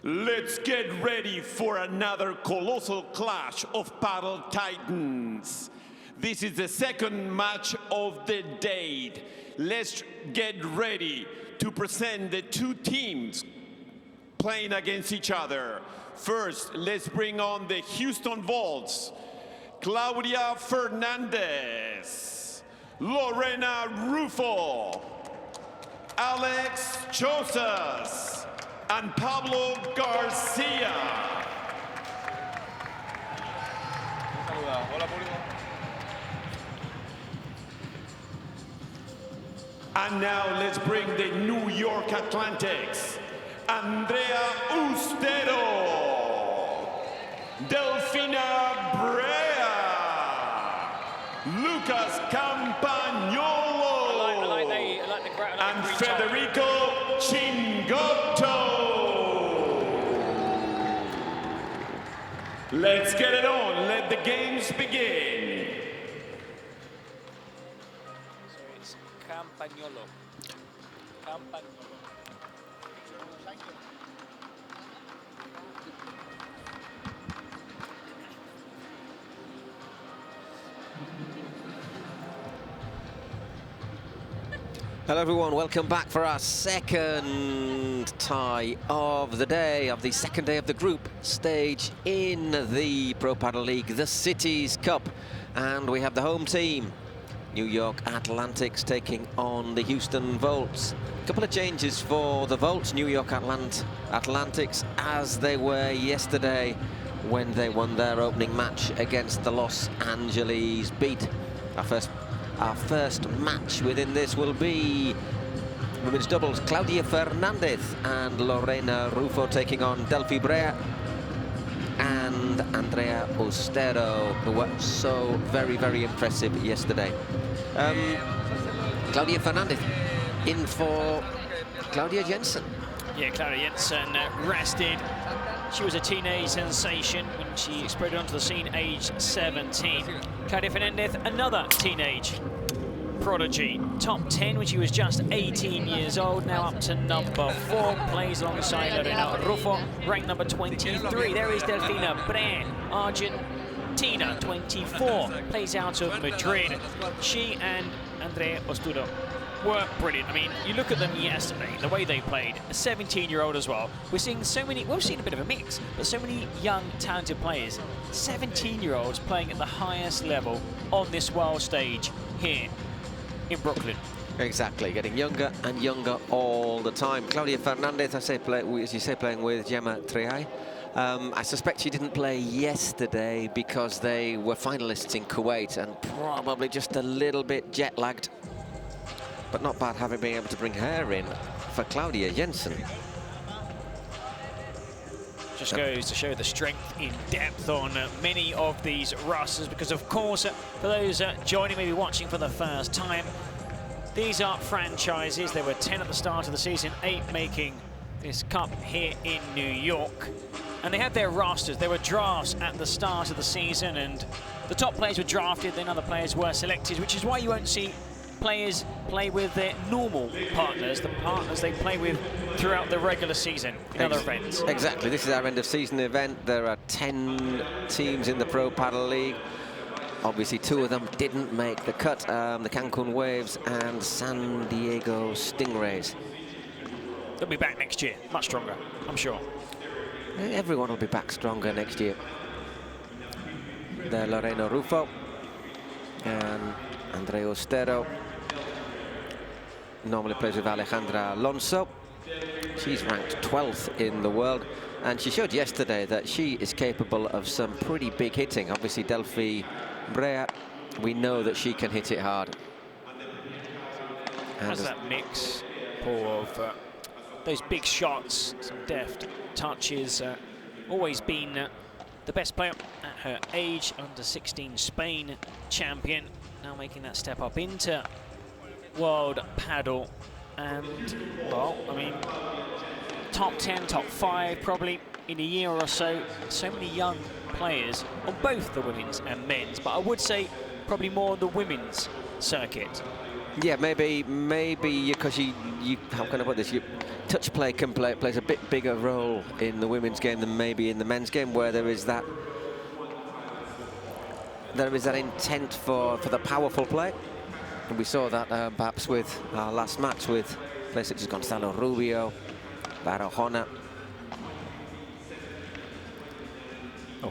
Let's get ready for another colossal clash of paddle titans. This is the second match of the day. Let's get ready to present the two teams playing against each other. First, let's bring on the Houston Volts. Claudia Fernandez, Lorena Rufo, Alex Chosas, and Pablo Garcia. And now let's bring the New York Atlantics. Andrea Ustero, Delfina Brea, Lucas Campagnolo, and Federico Chingotto. Let's get it on. Let the games begin. So it's Campagnolo. Hello everyone, welcome back for our second tie of the day, of the second day of the group stage in the Pro Padel League, the Cities Cup. And we have the home team, New York Atlantics, taking on the Houston Volts. A couple of changes for the Volts, New York Atlantics, as they were yesterday when they won their opening match against the Los Angeles Beat. Our first match within this will be women's doubles. Claudia Fernandez and Lorena Rufo taking on Delphi Brea and Andrea Ustero, who were so very, very impressive yesterday. Claudia Fernandez in for Claudia Jensen. Yeah, Claudia Jensen rested. She was a teenage sensation when she exploded onto the scene, age 17. Claudia Fernandez, another teenage prodigy. Top 10 when she was just 18 years old, now up to number 4. Plays alongside Lorena Rufo, ranked number 23. There is Delfina Brea, Argentina, 24. Plays out of Madrid. She and Andrea Ustero were brilliant. I mean, you look at them yesterday, the way they played, a 17-year-old as well. We're seeing so many, well, we've seen a bit of a mix, but so many young, talented players, 17-year-olds playing at the highest level on this world stage here in Brooklyn. Exactly, getting younger and younger all the time. Claudia Fernandez, as you say, playing with Gemma Triay. I suspect she didn't play yesterday because they were finalists in Kuwait and probably just a little bit jet-lagged. But not bad having been able to bring her in for Claudia Jensen. Just goes to show the strength in depth on many of these rosters, because of course, for those joining, maybe watching for the first time, these are franchises. There were 10 at the start of the season, 8 making this cup here in New York. And they had their rosters. There were drafts at the start of the season, and the top players were drafted, then other players were selected, which is why you won't see players play with their normal partners, the partners they play with throughout the regular season in other events. Exactly, this is our end of season event. There are 10 teams in the Pro Padel League. Obviously 2 of them didn't make the cut, the Cancun Waves and San Diego Stingrays. They'll be back next year, much stronger, I'm sure. Everyone will be back stronger next year. There, Lorena Rufo and Andrea Ustero. Normally plays with Alejandra Alonso. She's ranked 12th in the world, and she showed yesterday that she is capable of some pretty big hitting. Obviously, Delphi Brea, we know that she can hit it hard. Has that mix, Paul, of those big shots, some deft touches, always been the best player at her age, under 16 Spain champion, now making that step up into World Padel. And, well, I mean, top 10, top 5 probably in a year or so. So many young players on both the women's and men's, but I would say probably more on the women's circuit. Yeah, maybe because you how can I put this? Touch play plays a bit bigger role in the women's game than maybe in the men's game, where there is that intent for the powerful play. And we saw that perhaps with our last match with players such as Gonzalo Rubio, Barahona.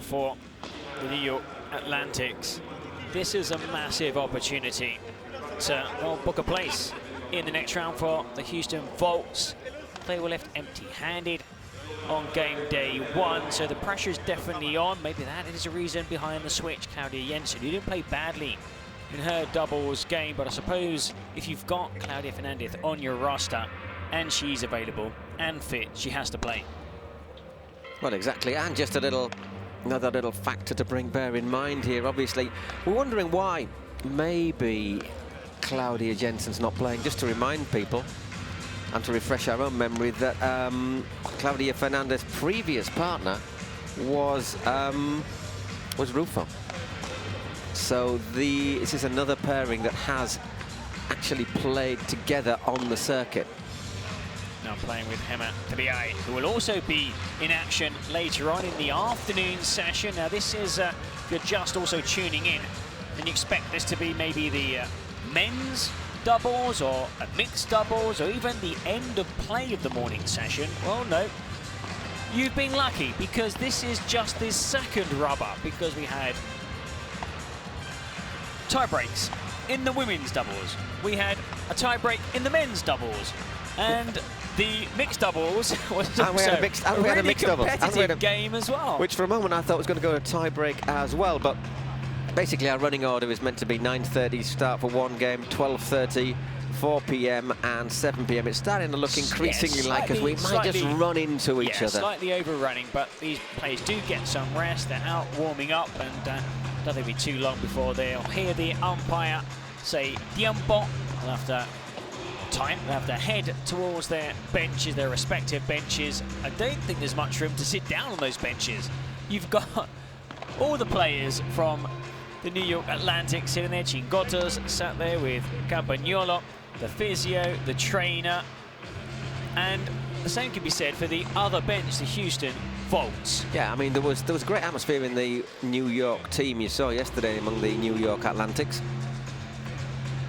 For the New York Atlantics, this is a massive opportunity to book a place in the next round for the Houston Volts. They were left empty-handed on game day 1, so the pressure is definitely on. Maybe that is a reason behind the switch. Claudia Jensen, who didn't play badly in her doubles game, but I suppose if you've got Claudia Fernandez on your roster and she's available and fit, she has to play. Well, exactly, and just another little factor to bear in mind here. Obviously, we're wondering why maybe Claudia Jensen's not playing. Just to remind people and to refresh our own memory that Claudia Fernandez's previous partner was Rufo. So this is another pairing that has actually played together on the circuit. Now playing with Hema Tabiai, who will also be in action later on in the afternoon session. Now this is, if you're just also tuning in, and you expect this to be maybe the men's doubles or a mixed doubles or even the end of play of the morning session. Well, no, you've been lucky, because this is just this second rubber, because we had tie breaks in the women's doubles. We had a tie break in the men's doubles, and the mixed doubles was also a really competitive game as well. Which for a moment I thought was going to go to tie break as well, but basically our running order is meant to be 9:30 start for one game, 12:30, 4 p.m. and 7 p.m. It's starting to look increasingly like as we might just run into each other. Slightly overrunning, but these players do get some rest. They're out warming up, and don't think it'll be too long before they'll hear the umpire say tiempo. They'll have to time. They have to head towards their benches, their respective benches. I don't think there's much room to sit down on those benches. You've got all the players from the New York Atlantic sitting there. Chingotos sat there with Campagnolo, the physio, the trainer, and the same can be said for the other bench, the Houston Volts. Yeah, I mean, there was a great atmosphere in the New York team you saw yesterday among the New York Atlantics.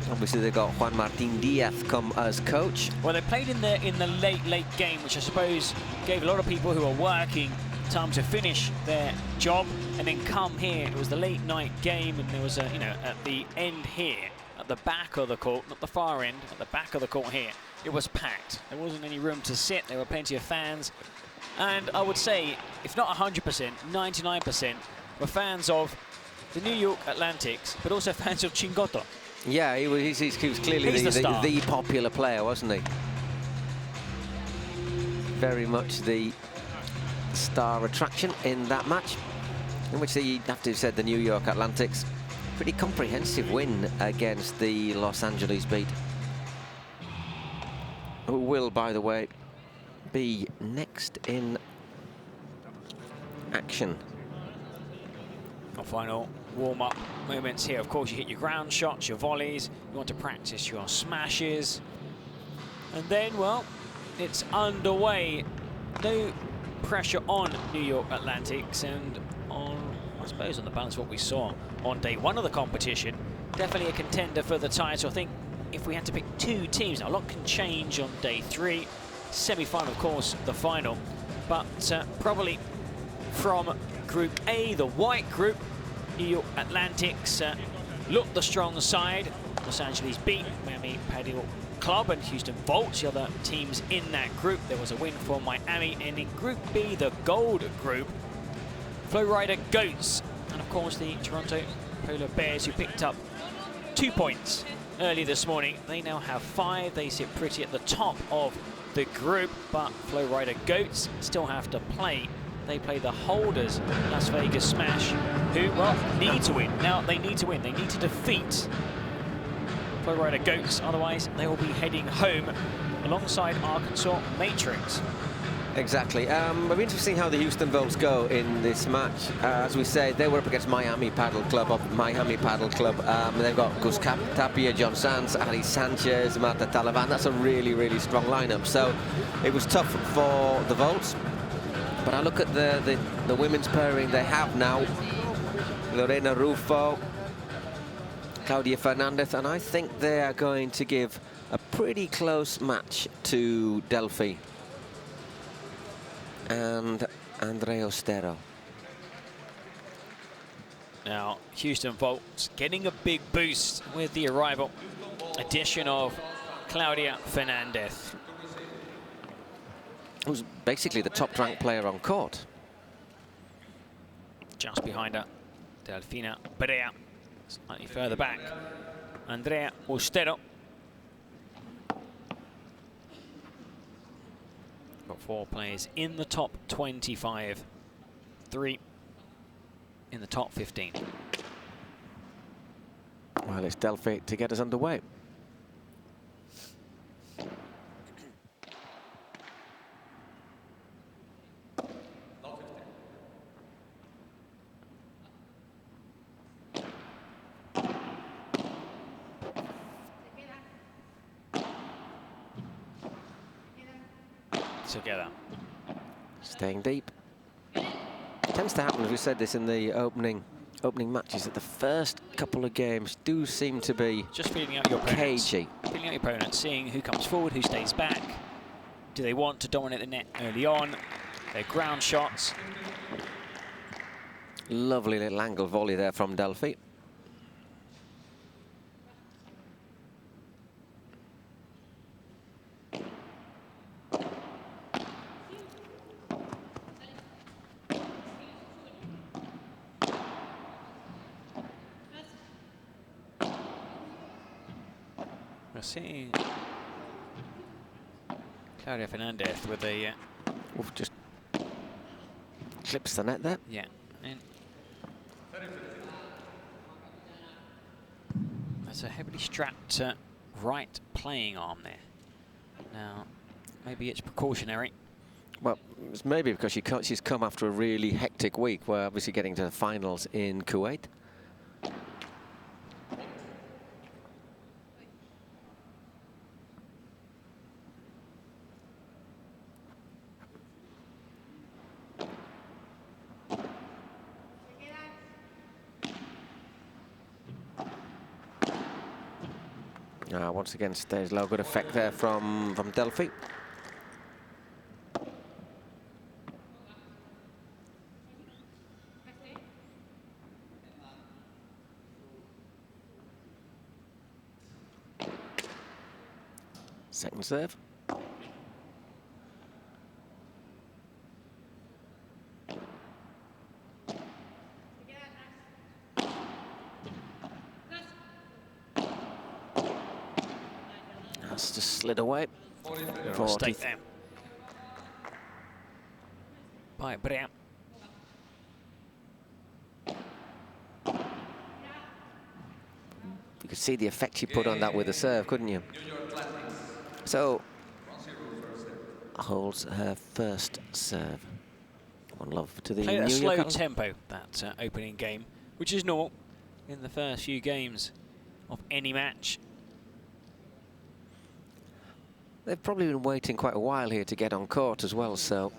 Obviously, they got Juan Martin Diaz come as coach. Well, they played in the late game, which I suppose gave a lot of people who are working time to finish their job and then come here. It was the late night game, and there was a, at the end here, at the back of the court, not the far end, at the back of the court here, it was packed. There wasn't any room to sit. There were plenty of fans, and I would say, if not 100%, 99% were fans of the New York Atlantics, but also fans of Chingoto. Yeah, he was clearly the popular player, wasn't he? Very much the star attraction in that match, in which they have to have said the New York Atlantics, pretty comprehensive win against the Los Angeles Beat, who will, by the way, be next in action. Our final warm-up moments here. Of course, you hit your ground shots, your volleys. You want to practice your smashes. And then, well, it's underway. No pressure on New York Atlantics, and on, I suppose, on the balance of what we saw on day one of the competition, definitely a contender for the title. I think if we had to pick two teams, now a lot can change on day three. Semi-final, of course, the final. But probably from Group A, the white group, New York Atlantics looked the strong side. Los Angeles Beat, Miami Padel Club and Houston Volts, the other teams in that group. There was a win for Miami, and in Group B, the gold group, Flowrider Goats, and of course the Toronto Polar Bears, who picked up 2 points early this morning. They now have 5. They sit pretty at the top of the group, but Flowrider Goats still have to play. They play the holders, Las Vegas Smash, who, well, need to win. Now, they need to win. They need to defeat Flowrider Goats, otherwise they will be heading home alongside Arkansas Matrix. exactly. It'll be interesting how the Houston Volts go in this match. As we say, they were up against Miami Padel Club. They've got Gus Tapia, John Sanz, Ali Sanchez, Marta Talavan. That's a really, really strong lineup. So it was tough for the Volts. But I look at the women's pairing they have now. Lorena Rufo, Claudia Fernandez, and I think they are going to give a pretty close match to Delphi and Andrea Ostero. Now, Houston Volts getting a big boost with the addition of Claudia Fernandez. Who's basically the top-ranked player on court. Just behind her, Delfina Brea, slightly further back, Andrea Ostero. Got 4 players in the top 25, 3 in the top 15. Well, it's Delphi to get us underway. Together. Staying deep. Tends to happen, as we said this in the opening matches, that the first couple of games do seem to be just feeling out your opponents. Cagey. Feeling out your opponents, seeing who comes forward, who stays back. Do they want to dominate the net early on? Their ground shots. Lovely little angle volley there from Delphi. We're seeing Claudia Fernandez with a... Oof, just clips the net there. Yeah. And there's a heavily strapped right playing arm there. Now, maybe it's precautionary. Well, it's maybe because she's come after a really hectic week. We're obviously getting to the finals in Kuwait. Once again, stays low. Good effect there from Delphi. Second serve. That's just slid away. Mistake there by Brea. You could see the effect she put on that with the serve, couldn't you? So, holds her first serve. One love to the Played at a New slow York tempo, that opening game, which is normal in the first few games of any match. They've probably been waiting quite a while here to get on court as well, so.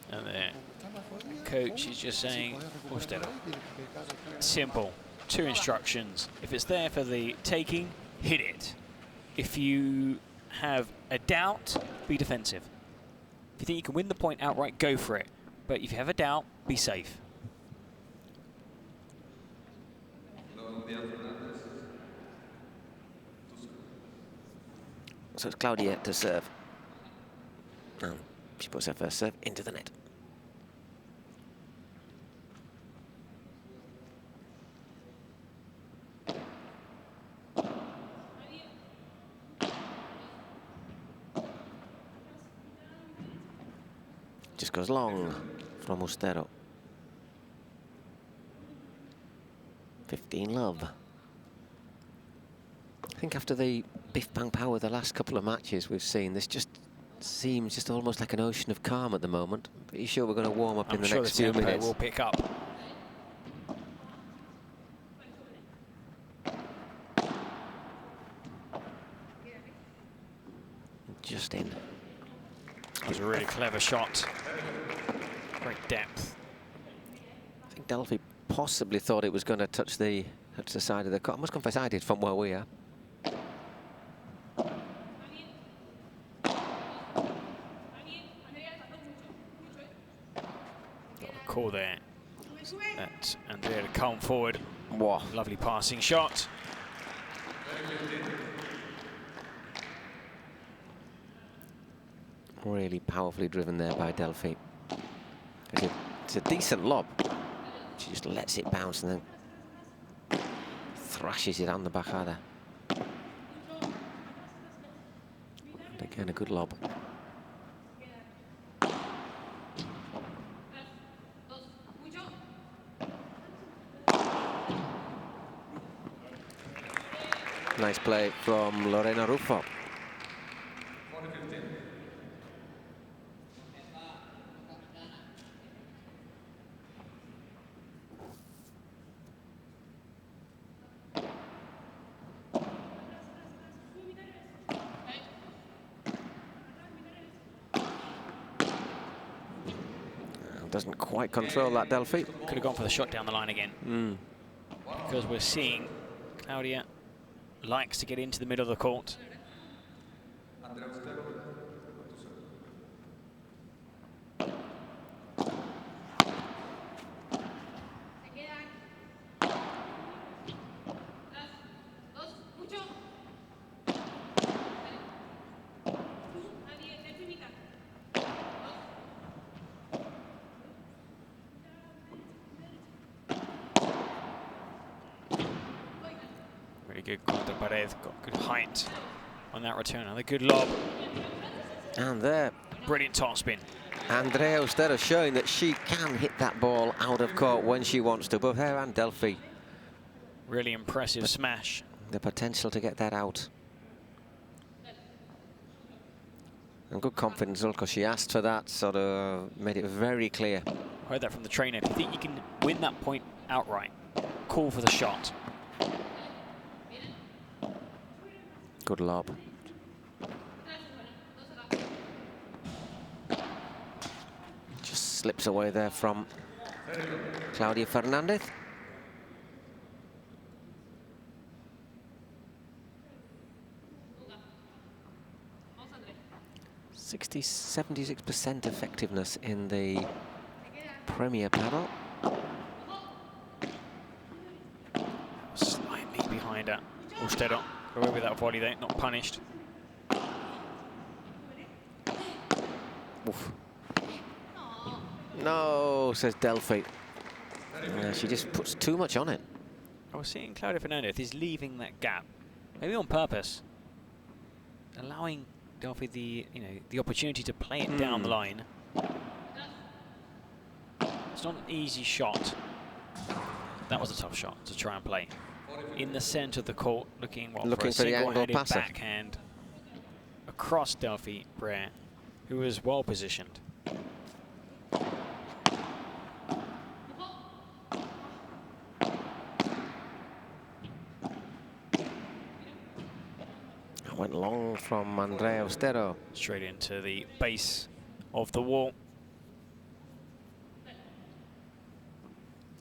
And the coach is just saying, simple, 2 instructions. If it's there for the taking, hit it. If you have a doubt, be defensive. If you think you can win the point outright, go for it. But if you have a doubt, be safe. So it's Claudia to serve. And she puts her first serve into the net. Just goes long from Ostero. 15 love. I think after the biff bang power the last couple of matches we've seen. This just seems just almost like an ocean of calm at the moment. Pretty sure we're going to warm up in the next few minutes. Will pick up. Just in. That was a really clever shot. Great depth. I think Delphi possibly thought it was going to touch the side of the court. I must confess I did from where we are. Got a call there. That Andrea to come forward. Wow. Lovely passing shot. Really powerfully driven there by Delphi. It's a decent lob. She just lets it bounce and then thrashes it on the back either. And again, a good lob. Nice play from Lorena Ruffo. Doesn't quite control that, Delphi. Could have gone for the shot down the line again. Because we're seeing Claudia likes to get into the middle of the court. Good contra pared, got good height on that return. Another good lob. And there, brilliant topspin. Andrea Austero showing that she can hit that ball out of court when she wants to. Both her and Delphi. Really impressive smash. The potential to get that out. And good confidence, because she asked for that, sort of made it very clear. I heard that from the trainer. If you think you can win that point outright, call for the shot. Good lob. Just slips away there from Claudia Fernandez. (76% effectiveness in the Premier Padel. Slightly behind her. Austero. Away with that volley there, not punished. Oof. No, says Delphi. She just puts too much on it. I was seeing Claudia Fernandez is leaving that gap, maybe on purpose, allowing Delphi the opportunity to play it down the line. It's not an easy shot. That was a tough shot to try and play. In the centre of the court, looking for a single-handed backhand across Delphi Brer, who was well positioned. Went long from Andrea Austero. Straight into the base of the wall.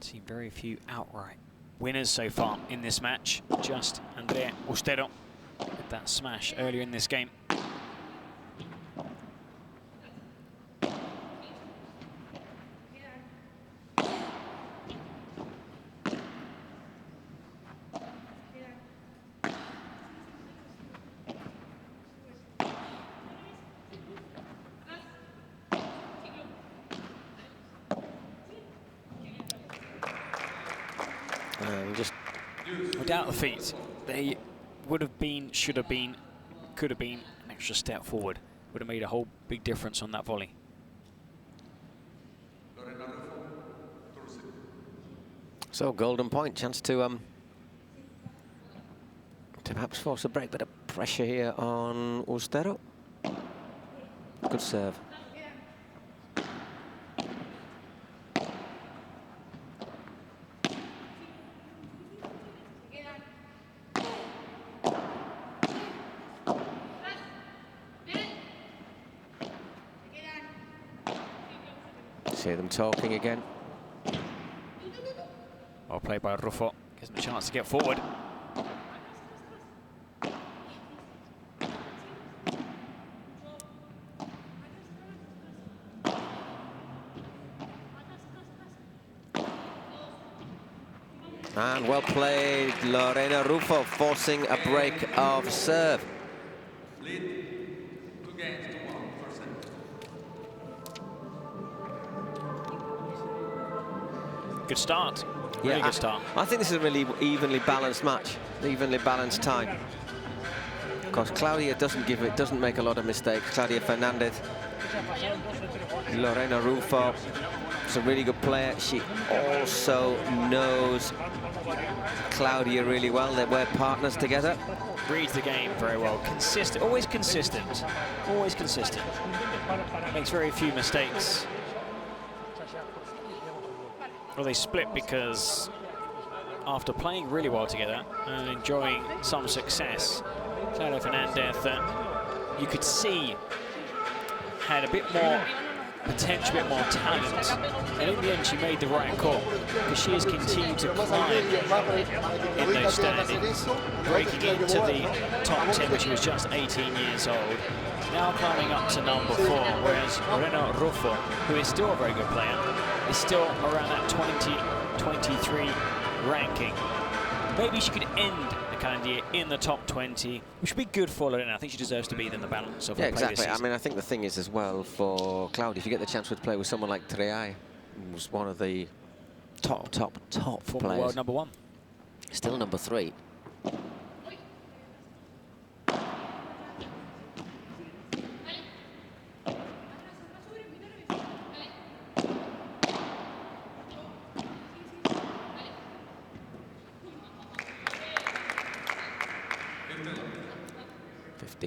Seen very few outright winners so far in this match. Just Andrea Austero with that smash earlier in this game. Just without the feet, they would have been, should have been, could have been an extra step forward. Would have made a whole big difference on that volley. So golden point, chance to perhaps force a break, but a pressure here on Ustero. Good serve. See them talking again. Well played by Ruffo. Gives him a chance to get forward. And well played, Lorena Ruffo, forcing a break of serve. Good start. Really good start. I think this is a really evenly balanced match, evenly balanced time. Of course, Claudia doesn't make a lot of mistakes. Claudia Fernandez, Lorena Ruffo is a really good player. She also knows Claudia really well. They were partners together. Reads the game very well. Consistent, always consistent. Always consistent. Makes very few mistakes. Well, they split because after playing really well together and enjoying some success, Claudia Fernandez, you could see, had a bit more potential, a bit more talent. And in the end, she made the right call because she has continued to climb in those standings, breaking into the top 10 when she was just 18 years old. Now climbing up to number 4, whereas Lorena Ruffo, who is still a very good player, is still around that 20-23 ranking. Maybe she could end the calendar year in the top 20, which would be good for Lorena. I think she deserves to be in the balance of her play this season. I mean, I think the thing is as well for Claudia, if you get the chance to play with someone like Treay, who's one of the top former players. world number 1. Still number 3.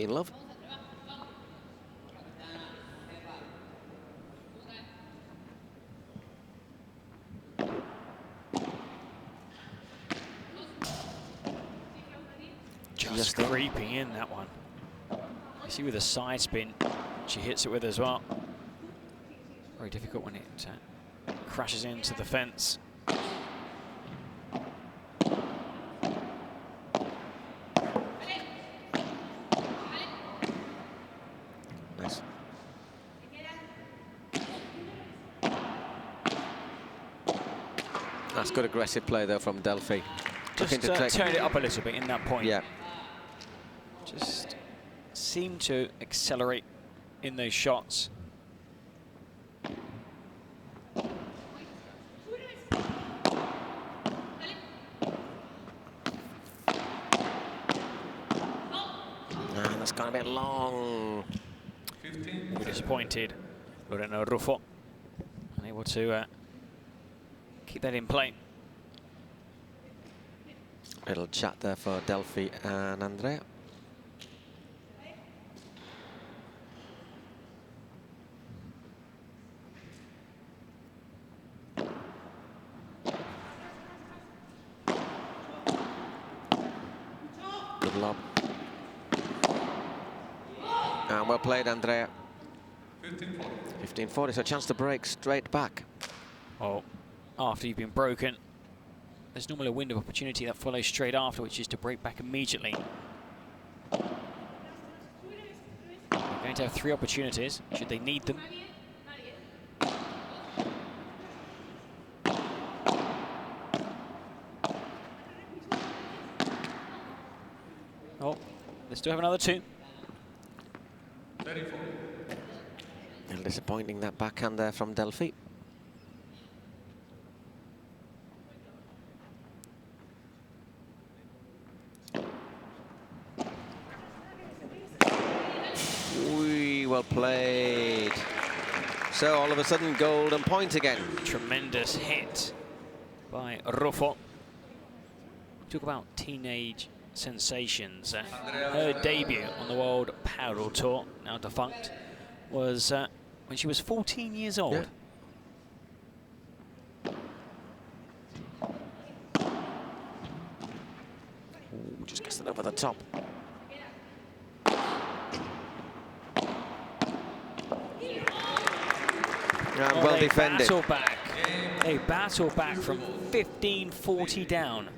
Love. Just creeping in that one. You see with a side spin, she hits it with as well. Very difficult when it crashes into the fence. That's good aggressive play though from Delphi. Just turn it up a little bit in that point. Yeah. Just seem to accelerate in those shots. That's gone a bit long. We're disappointed. Lorena Ruffo unable to keep that in play. Little chat there for Delphi and Andrea. Good lob. And well played, Andrea. 15-40, so a chance to break straight back. Oh, after you've been broken, there's normally a window of opportunity that follows straight after, which is to break back immediately. They're going to have 3 opportunities, should they need them. Oh, they still have another 2. 34. A little disappointing, that backhand there from Delphi. Well played. So all of a sudden, golden point again. Tremendous hit by Ruffo. Talk about sensations. Her debut on the World Padel Tour, now defunct, was when she was 14 years old. Yeah. Ooh, just gets it over the top. And well defended. Battle back. They battle back from 15-40 down.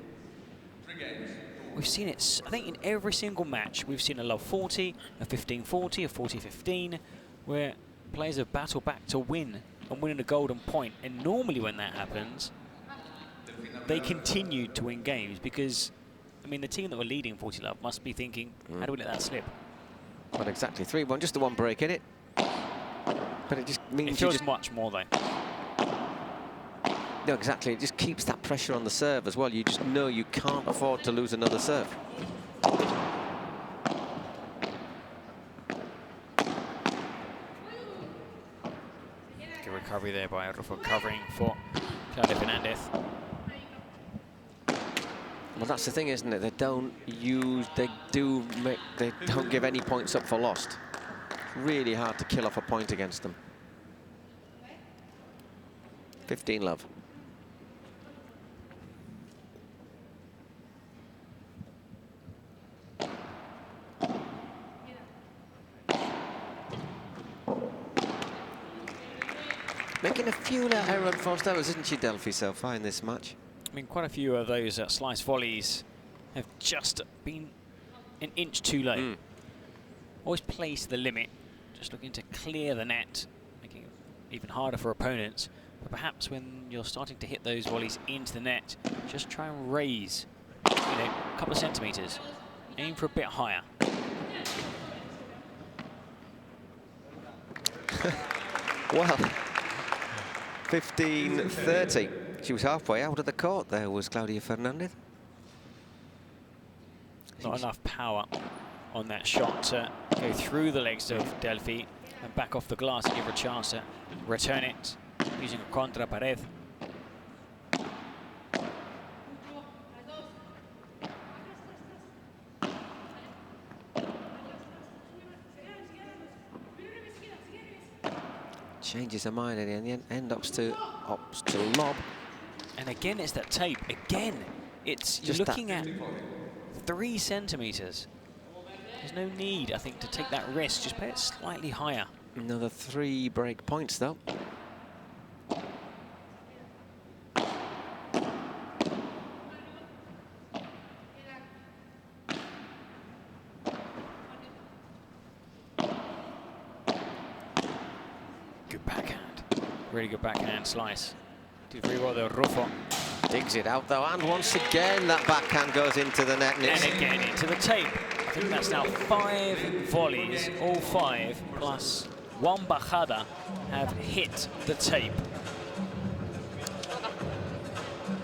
We've seen it, I think, in every single match. We've seen a love 40, a 15-40, a 40-15, where players have battled back to win and win a golden point. And normally when that happens, they continue to win games because, I mean, the team that were leading 40 love must be thinking, how do we let that slip? Not exactly 3-1, just the one break in it. But it just means it feels much more, though. No, exactly. It just keeps that pressure on the serve as well. You just know you can't afford to lose another serve. Good recovery there by Rufo, covering for Claudia Fernandez. Well, that's the thing, isn't it? They don't give any points up for lost. Really hard to kill off a point against them. 15 love. Making a few error and forced errors, isn't she, Delphi, so far in this match? I mean, quite a few of those slice volleys have just been an inch too low. Always plays to the limit, just looking to clear the net, making it even harder for opponents. But perhaps when you're starting to hit those volleys into the net, just try and raise, you know, a couple of centimetres. Aim for a bit higher. Well, 15-30. She was halfway out of the court there, was Claudia Fernandez. Not enough power on that shot to go through the legs of Delphi and back off the glass and give her a chance to return it using a contra pared. Changes her mind and the end opts to lob. And again, it's that tape. Again, it's you're looking at 3 centimetres. There's no need, I think, to take that risk. Just play it slightly higher. Another 3 break points, though. Good backhand. Really good backhand slice. Did very well there, Rufo. Digs it out, though, and once again that backhand goes into the net. And again into the tape. I think that's now 5 volleys, all 5, plus 1 bajada have hit the tape.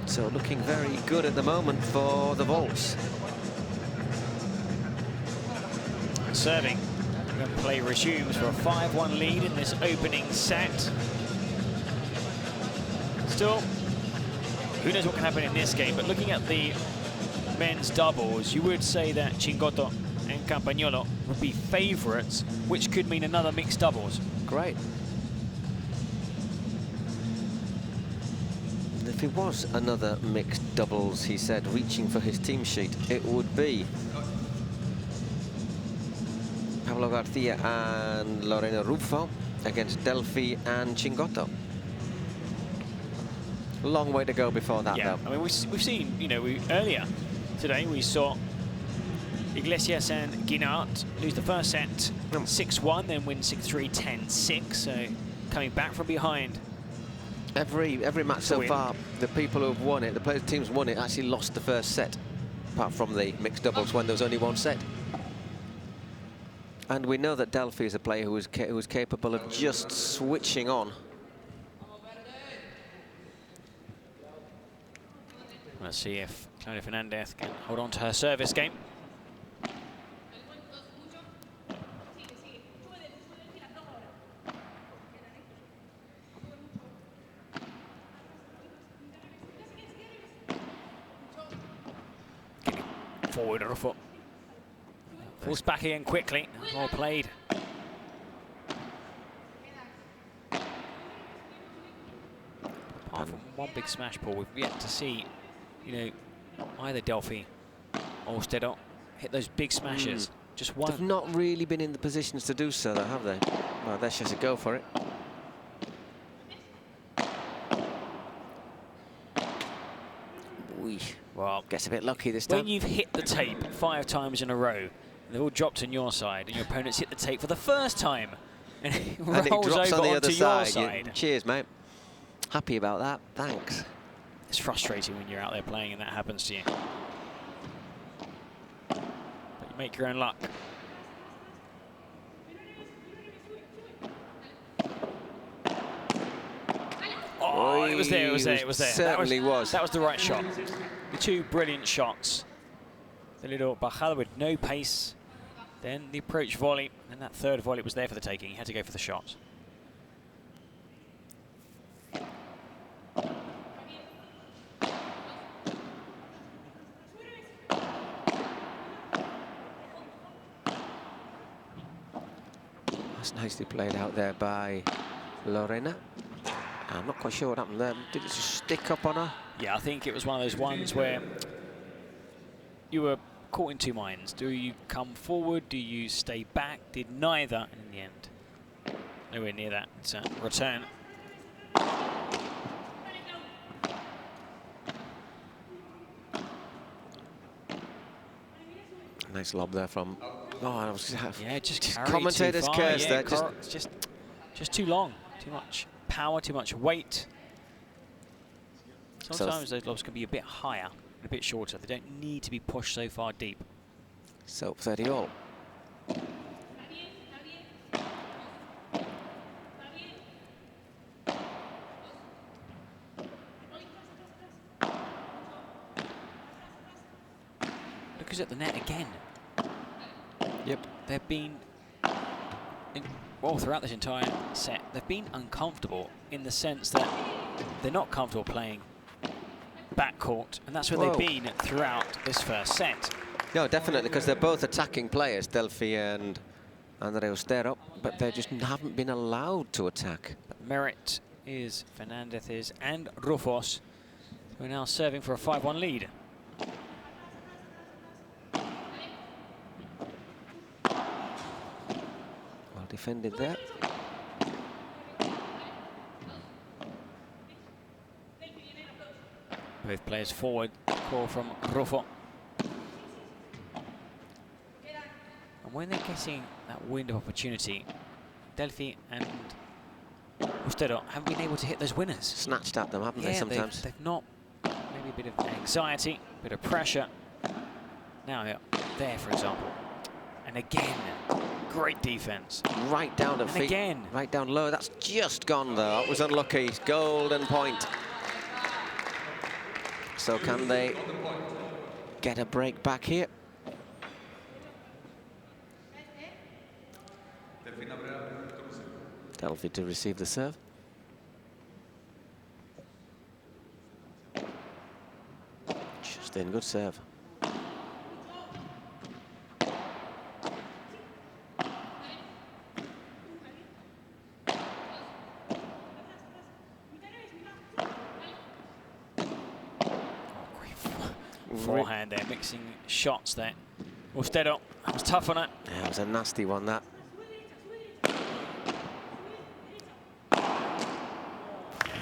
So looking very good at the moment for the Volts. Serving. And play resumes for a 5-1 lead in this opening set. Still, who knows what can happen in this game, but looking at the men's doubles, you would say that Chingoto and Campagnolo would be favourites, which could mean another mixed doubles. Great. If it was another mixed doubles, he said, reaching for his team sheet, it would be Pablo Garcia and Lorena Rufo against Delphi and Chingoto. Long way to go before that, Yeah, though. I mean, we've seen, you know, earlier today we saw Iglesias and Guinart lose the first set 6-1, then win 6-3, 10-6, so coming back from behind. Every match so far, the people who have won it, the teams won it, actually lost the first set, apart from the mixed doubles when there was only 1 set. And we know that Delphi is a player who is capable of just switching on. Let's see if Claudia Fernandez can hold on to her service game. forward, Rufo. Falls back again quickly. Well played. Apart from one big smash ball, we've yet to see, you know, either Delphi or Stedo hit those big smashes. Just one. They've not really been in the positions to do so, though, have they? Well, let's just go for it. Well, gets a bit lucky this time. When you've hit the tape 5 times in a row, they've all dropped on your side, and your opponent's hit the tape for the first time, and it rolls drops over on the onto other your side. side. Yeah. Cheers, mate. Happy about that. Thanks. It's frustrating when you're out there playing and that happens to you. But you make your own luck. Oh, it was there, it was there, it was there. Certainly was. That was the right shot. The 2 brilliant shots. The little bajada with no pace. Then the approach volley. And that 3rd volley was there for the taking. He had to go for the shot. That's nicely played out there by Lorena. I'm not quite sure what happened there. Did it just stick up on her? Yeah, I think it was one of those ones where you were caught in 2 minds. Do you come forward? Do you stay back? Did neither, and in the end, nowhere near that return. Nice lob there from. Oh, I was yeah, just commentator's curse there. Just too long, too much power, too much weight. Sometimes those lobs can be a bit higher and a bit shorter. They don't need to be pushed so far deep. So 30 all. Look who's at the net again. Yep. They've been, well, throughout this entire set, they've been uncomfortable in the sense that they're not comfortable playing backcourt, and that's where they've been throughout this first set. No, definitely, because they're both attacking players, Delphi and Andrea Ostero, but they just haven't been allowed to attack. Merit is Fernandez's and Rufos, who are now serving for a 5-1 lead. Well defended there. Both players forward, call from Rufo. And when they're getting that window of opportunity, Delphi and Ostero haven't been able to hit those winners. Snatched at them, haven't they, sometimes? They've not, maybe a bit of anxiety, a bit of pressure. Now, there, for example. And again, great defense. Right down to feet. Again. Right down low. That's just gone, though. That was unlucky. Golden point. So can they get a break back here? Delphi to receive the serve. Just in, good serve. Forehand there, mixing shots there. Ostero, that was tough on it. Yeah, it was a nasty one, that.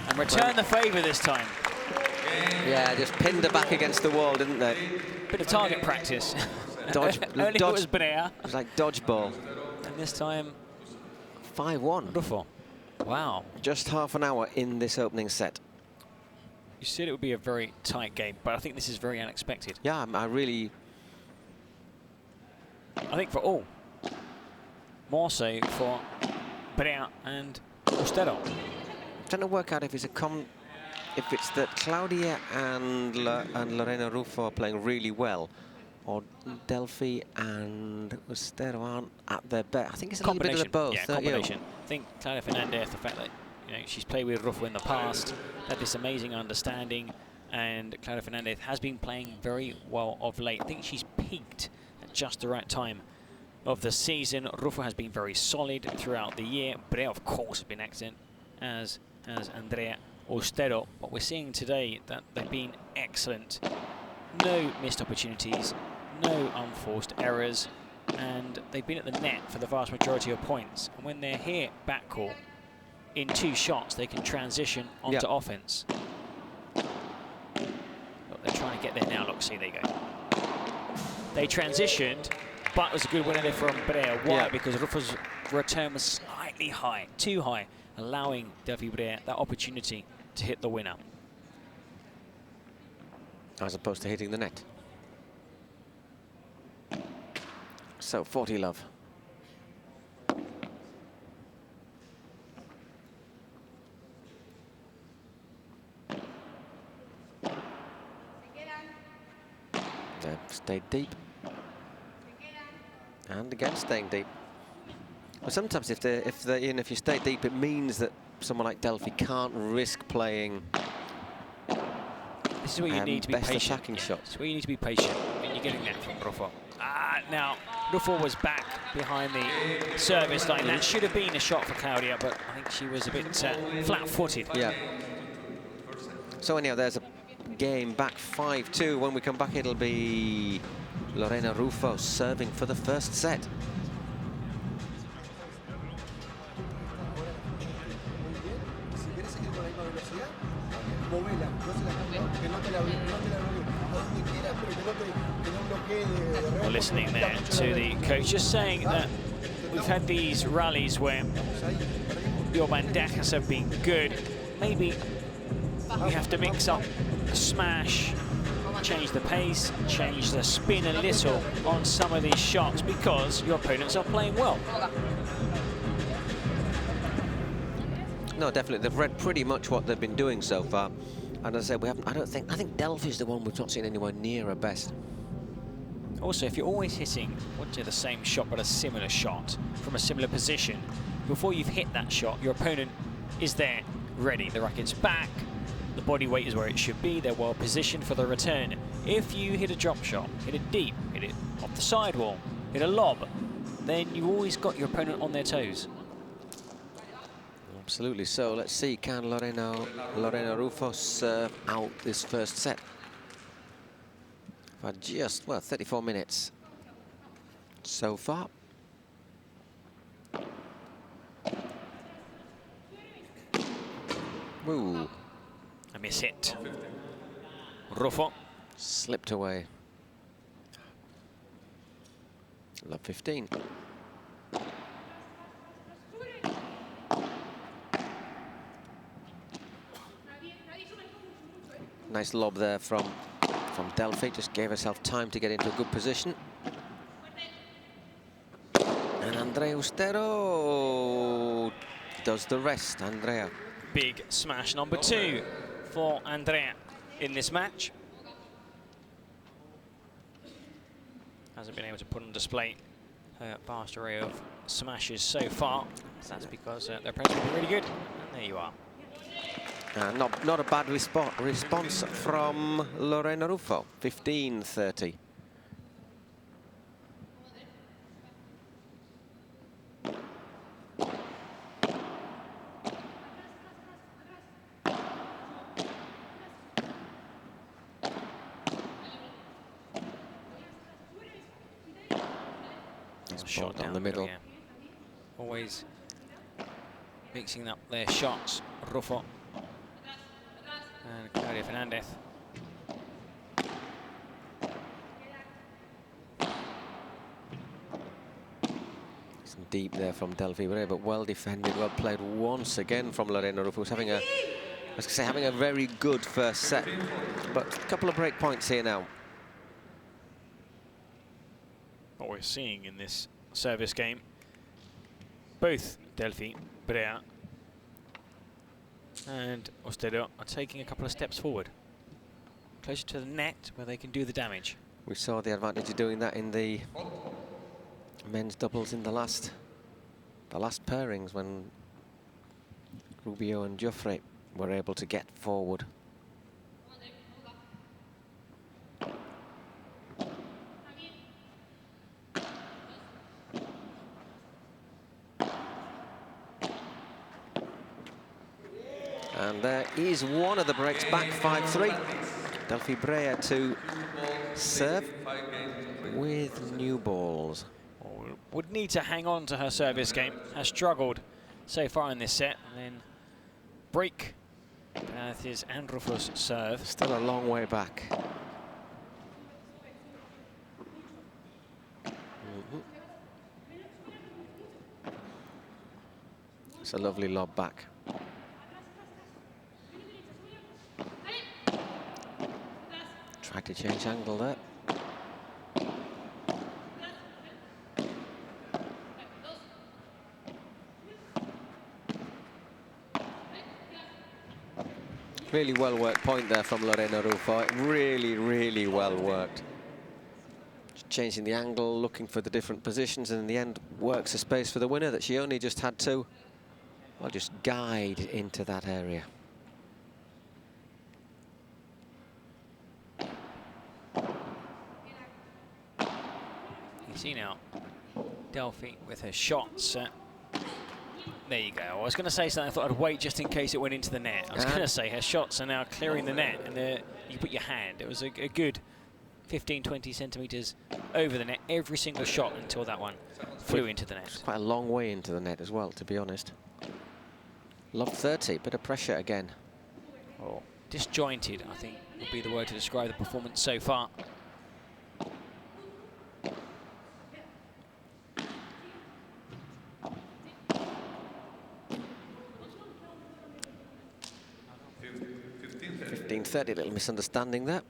And return the favour this time. Yeah, just pinned her back against the wall, didn't they? Bit of target practice. Dodge, Earlier it was Brea. It was like dodgeball. And this time, 5-1. Rufo. Wow. Just half an hour in this opening set. You said it would be a very tight game, but I think this is very unexpected. Yeah, I think for all. More so for Brea and Ostero. I'm trying to work out if it's that Claudia and Lorena Rufo are playing really well, or Delphi and Ostero aren't at their best. I think it's a little bit of the both. Yeah, combination. I think Claudia Fernandez, the fact that she's played with Rufo in the past, had this amazing understanding, And Clara Fernandez has been playing very well of late. I think she's peaked at just the right time of the season. Rufo has been very solid throughout the year. Brea, of course, has been excellent, as has Andrea Ostero. But we're seeing today that they've been excellent. No missed opportunities, no unforced errors, and they've been at the net for the vast majority of points. And when they're here backcourt, in 2 shots, they can transition onto offense. Look, they're trying to get there now. Look, see, there you go. They transitioned, but it was a good winner there from Brea. Why? Because Rufo's return was slightly high, too high, allowing Delphi Brea that opportunity to hit the winner. As opposed to hitting the net. So 40 love. They've stayed deep. And again staying deep. Well, sometimes if you stay deep, it means that someone like Delphi can't risk playing. This is where you need to be best patient. attacking shots. This is where you need to be patient, and you're getting that from Rufo. Now Rufo was back behind the service line. That should have been a shot for Claudia, but I think she was a bit flat-footed. Yeah. So anyhow, there's a game back 5-2. When we come back, it'll be Lorena Rufo serving for the first set. We're listening there to the coach, just saying that we've had these rallies where your bandejas have been good. Maybe we have to mix up a smash, change the pace, change the spin a little on some of these shots because your opponents are playing well. No, definitely. They've read pretty much what they've been doing so far. And as I said, I think Delphi's the one we've not seen anywhere near her best. Also, if you're always hitting, the same shot but a similar shot from a similar position, before you've hit that shot, your opponent is there, ready. The racket's back, the body weight is where it should be, they're well positioned for the return. If you hit a drop shot, hit it deep, hit it off the sidewall, hit a lob, then you've always got your opponent on their toes. Absolutely. So let's see, can Lorena Rufo serve out this first set? For just, well, 34 minutes so far. Ooh. A miss hit. Rufo. Slipped away. Love 15. Nice lob there from Delphi, just gave herself time to get into a good position. And Andrea Ostero does the rest. Andrea. Big smash number 2 for Andrea in this match. Hasn't been able to put on display her vast array of smashes so far. That's because their opponents have been really good. And there you are. Not a bad response from Lorena Rufo, 15-30. Shot down the middle. Yeah. Always mixing up their shots, Rufo and Claudia Fernandez. Some deep there from Delphi Brea, but well defended, well played once again from Lorena Rufo, who's having a very good first set. But a couple of break points here now. What we're seeing in this service game, both Delphi Brea and Ostero are taking a couple of steps forward, closer to the net where they can do the damage. We saw the advantage of doing that in the men's doubles in the last pairings when Rubio and Joffre were able to get forward. And there is one of the breaks back, 5-3. Delphi Brea to serve with new balls. Would need to hang on to her service game. Has struggled so far in this set. And then break. That is Andrufus' serve. Still a long way back. It's a lovely lob back. Tried to change angle there. Really well worked point there from Lorena Rufo. Really, really well worked. Just changing the angle, looking for the different positions, and in the end works a space for the winner that she only just had to, well, just guide into that area. You see now, Delphi with her shots. There you go. I was going to say something. I thought I'd wait just in case it went into the net. I was going to say her shots are now clearing the net, and you put your hand. It was a good 15, 20 centimetres over the net every single shot until that one flew into the net. It's quite a long way into the net as well, to be honest. Lob 30, bit of pressure again. Oh, disjointed, I think, would be the word to describe the performance so far. A little misunderstanding there.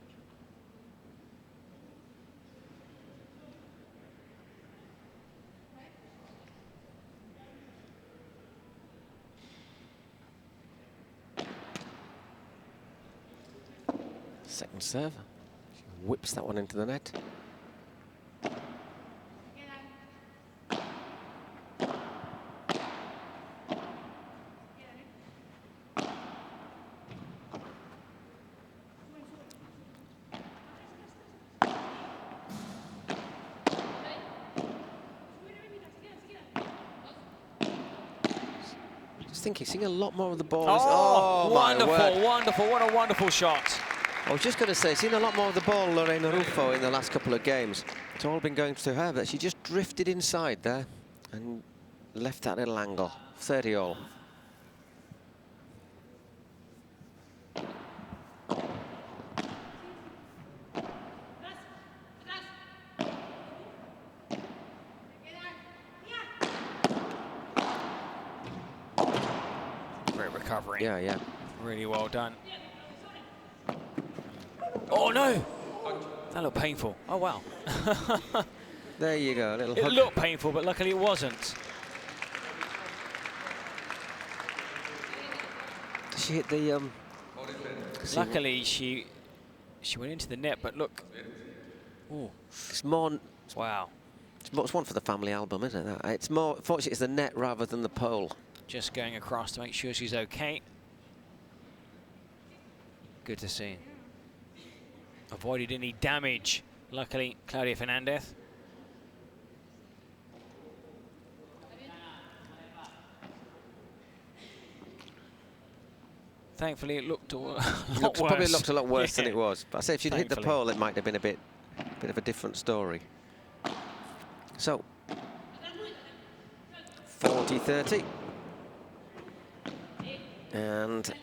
Second serve. She whips that one into the net. Seeing a lot more of the ball. Oh, wonderful, wonderful. What a wonderful shot. I was just going to say, seen a lot more of the ball, Lorena Rufo, in the last couple of games. It's all been going to her, but she just drifted inside there and left that little angle. 30 all. Recovery. Yeah. Really well done. Oh no! That looked painful. Oh wow. There you go, a little It hug. looked painful, but luckily it wasn't. She hit the Luckily she went into the net, but look. Ooh. It's more. Wow. It's one for the family album, isn't it? It's more. Fortunately, it's the net rather than the pole. Just going across to make sure she's okay. Good to see. Avoided any damage, luckily, Claudia Fernandez. Thankfully, it looked a lot worse. Probably looked a lot worse than it was. But I say if she'd hit the Thankfully. pole, it might have been a bit of a different story. So, 40-30. And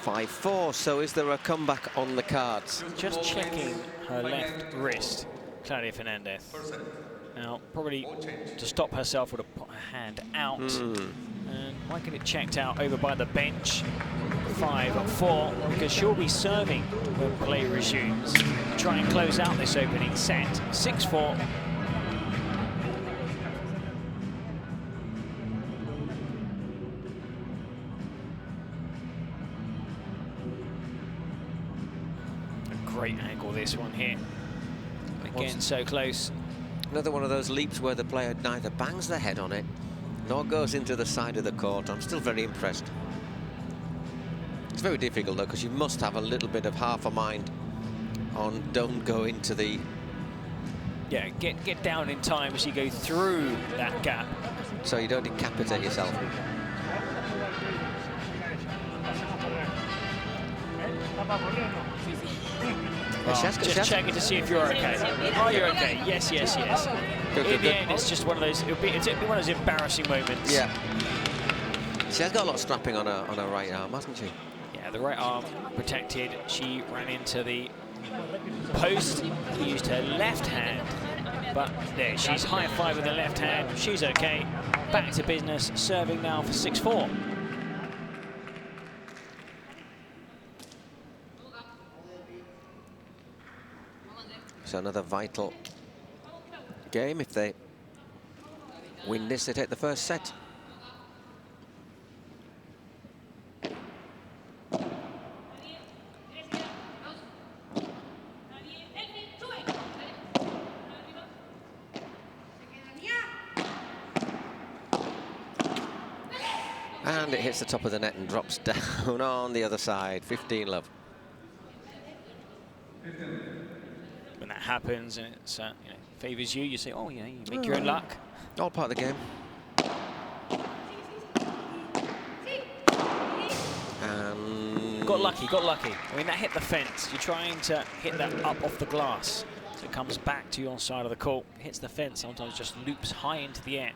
5-4, so is there a comeback on the cards? Just checking her left wrist, Claudia Fernandez. Now, probably to stop herself would have put her hand out. And might get it checked out over by the bench. 5-4, because she'll be serving when play resumes. Try and close out this opening set. 6-4. Great angle, this one here. Again, so close. Another one of those leaps where the player neither bangs their head on it nor goes into the side of the court. I'm still very impressed. It's very difficult though, because you must have a little bit of half a mind on don't go into the... Yeah, get down in time as you go through that gap. So you don't decapitate yourself. Just checking to see if you're okay. Oh, you're okay. Yes, yes, yes. In the end, it's just one of those. It'll be one of those embarrassing moments. Yeah. She has got a lot of strapping on her right arm, hasn't she? Yeah, the right arm protected. She ran into the post. Used her left hand, but there, she's high-five with the left hand. She's okay. Back to business. Serving now for 6-4. So another vital game. If they win this, they take the first set. And it hits the top of the net and drops down on the other side. 15-love. When that happens and it favours you, you say, oh, yeah, you make your own luck. All part of the game. And got lucky, got lucky. I mean, that hit the fence. You're trying to hit that up off the glass. So it comes back to your side of the court. Hits the fence, sometimes just loops high into the air.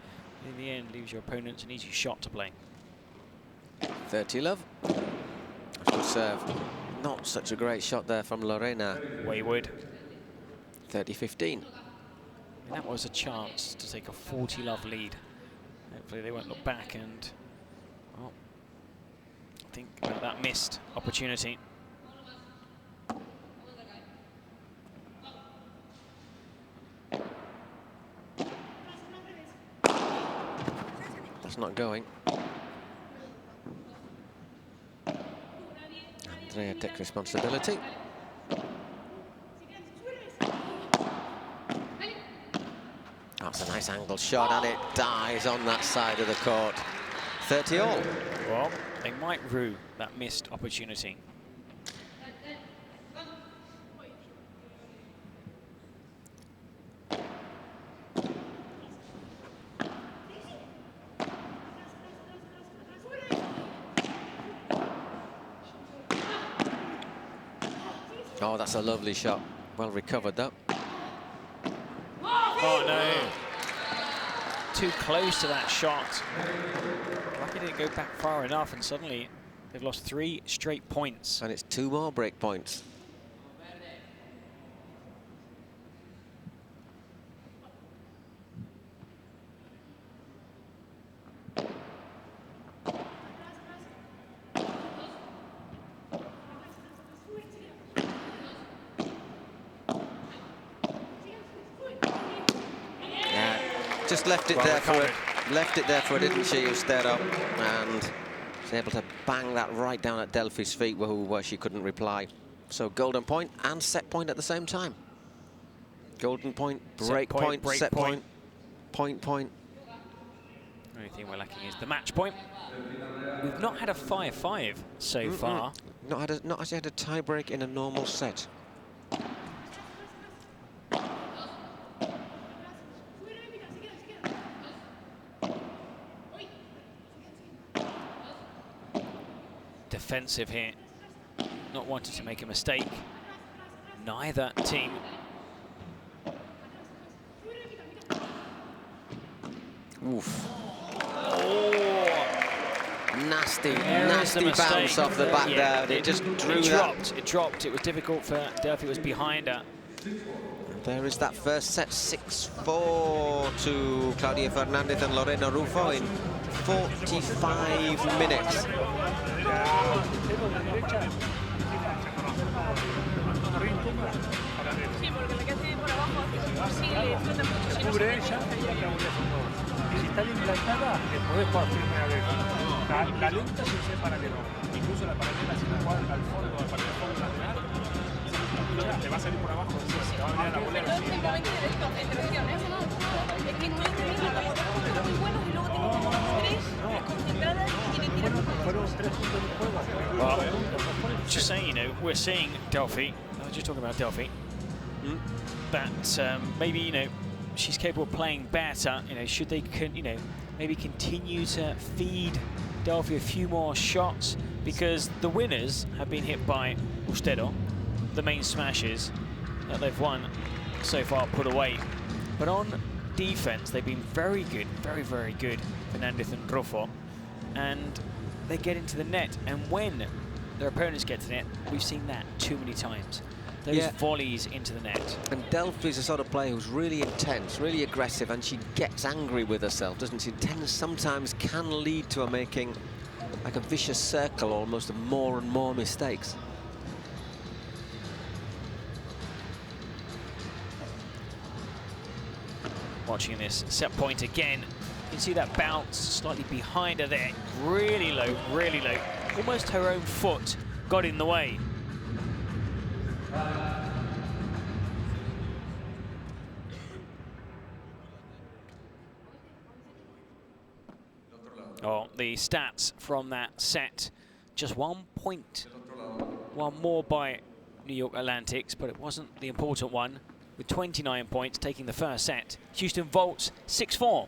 In the end, leaves your opponents an easy shot to play. 30-love. Good serve. Not such a great shot there from Lorena. Wayward. 30-15. That was a chance to take a 40-love lead. Hopefully they won't look back and, well, think about that missed opportunity. That's not going. Andrea takes responsibility. That's a nice angle shot, and it dies on that side of the court. 30-all. Well, they might rue that missed opportunity. Oh, that's a lovely shot. Well recovered, though. Oh, no. Too close to that shot. Lucky didn't go back far enough, and suddenly they've lost 3 straight points. And it's 2 more break points. Just left it there for it. Left it there for it, didn't she? Instead of, and was able to bang that right down at Delphi's feet, where she couldn't reply. So golden point and set point at the same time. Golden point, break point, set point, point. The only thing we're lacking is the match point. We've not had a 5-5 so far. Not actually had a tie break in a normal set. Defensive here, not wanting to make a mistake. Neither team. Oof. Oh. Nasty bounce off the back there. It just drew that. It dropped. It was difficult for Delphi. It was behind her. There is that first set, 6-4 to Claudia Fernandez and Lorena Rufo in 45 minutes. La lenta se usa para que no, incluso la paralela si la cuadra al fondo, al pared de fondo lateral, te va a salir por abajo, te va a venir a la bolera. Yo técnicamente de esto, intervenciones, es que estoy teniendo los muy buenos y luego tengo 3 concentradas y tienen que ir a Fueron 3 puntos de juego. Well, just saying, we're seeing Delphi. I was just talking about Delphi. That maybe, she's capable of playing better. Should they, maybe continue to feed Delphi a few more shots, because the winners have been hit by Ustero, the main smashes that they've won so far put away. But on defense, they've been very good, very, very good, Fernandez and Rufo, and they get into the net, and when their opponents get to the net, we've seen that too many times. Those volleys into the net. And Delphi's a sort of player who's really intense, really aggressive, and she gets angry with herself, doesn't she? Sometimes can lead to her making like a vicious circle almost of more and more mistakes. Watching this set point again, you can see that bounce slightly behind her there. Really low, really low. Almost her own foot got in the way. Oh, the stats from that set, just 1 point. One more by New York Atlantics, but it wasn't the important one. With 29 points, taking the first set. Houston vaults 6-4.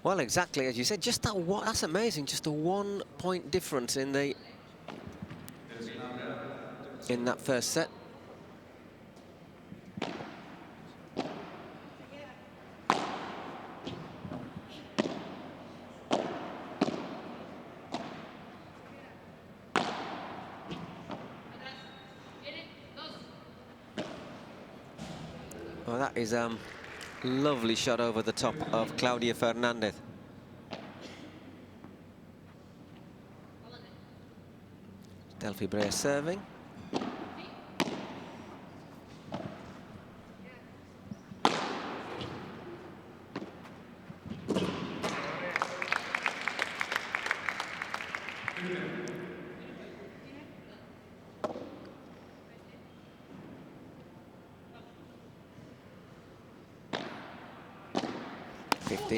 Well, exactly as you said, just that one, that's amazing. Just a 1 point difference in that first set. Well, that is lovely shot over the top of Claudia Fernandez. Delphi Brea serving.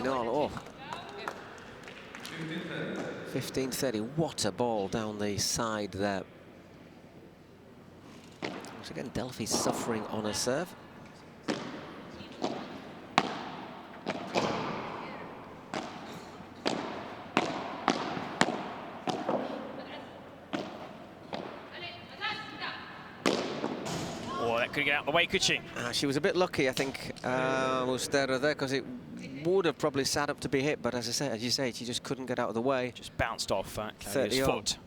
Oh, 15-30. What a ball down the side there. Once again, Delphi suffering on a serve. Oh, that could get out of the way, could she? She was a bit lucky, I think, Ustero there, because it would have probably sat up to be hit, but as you say, she just couldn't get out of the way. Just bounced off Claudia's foot.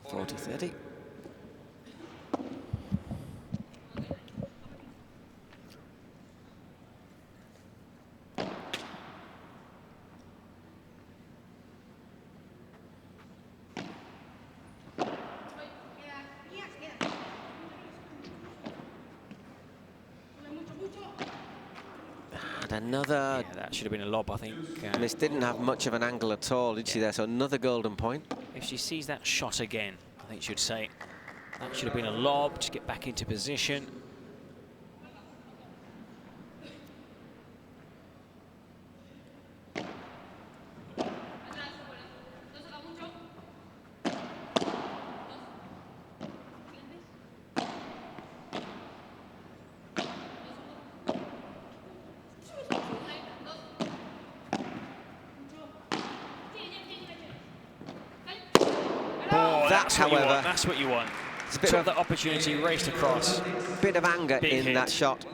.40-30. Another... Yeah, that should have been a lob, I think. Miss didn't have much of an angle at all, did she there? So another golden point. If she sees that shot again, I think she'd say that should have been a lob to get back into position. However, that's what you want. It's a bit Took of that opportunity, raced across. Bit of anger Big in hit. that shot.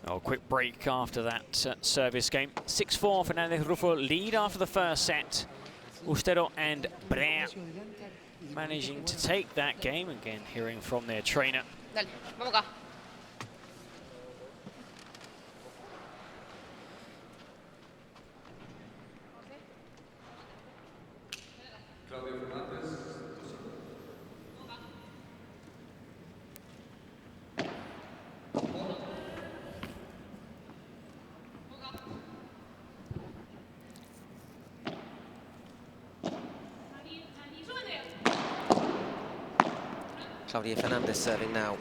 Oh, quick break after that service game. 6-4, Fernandez Rufo lead after the first set. Ustero and Brea managing to take that game. Again, hearing from their trainer. Dale, vamos acá. Claudia Fernandez serving now.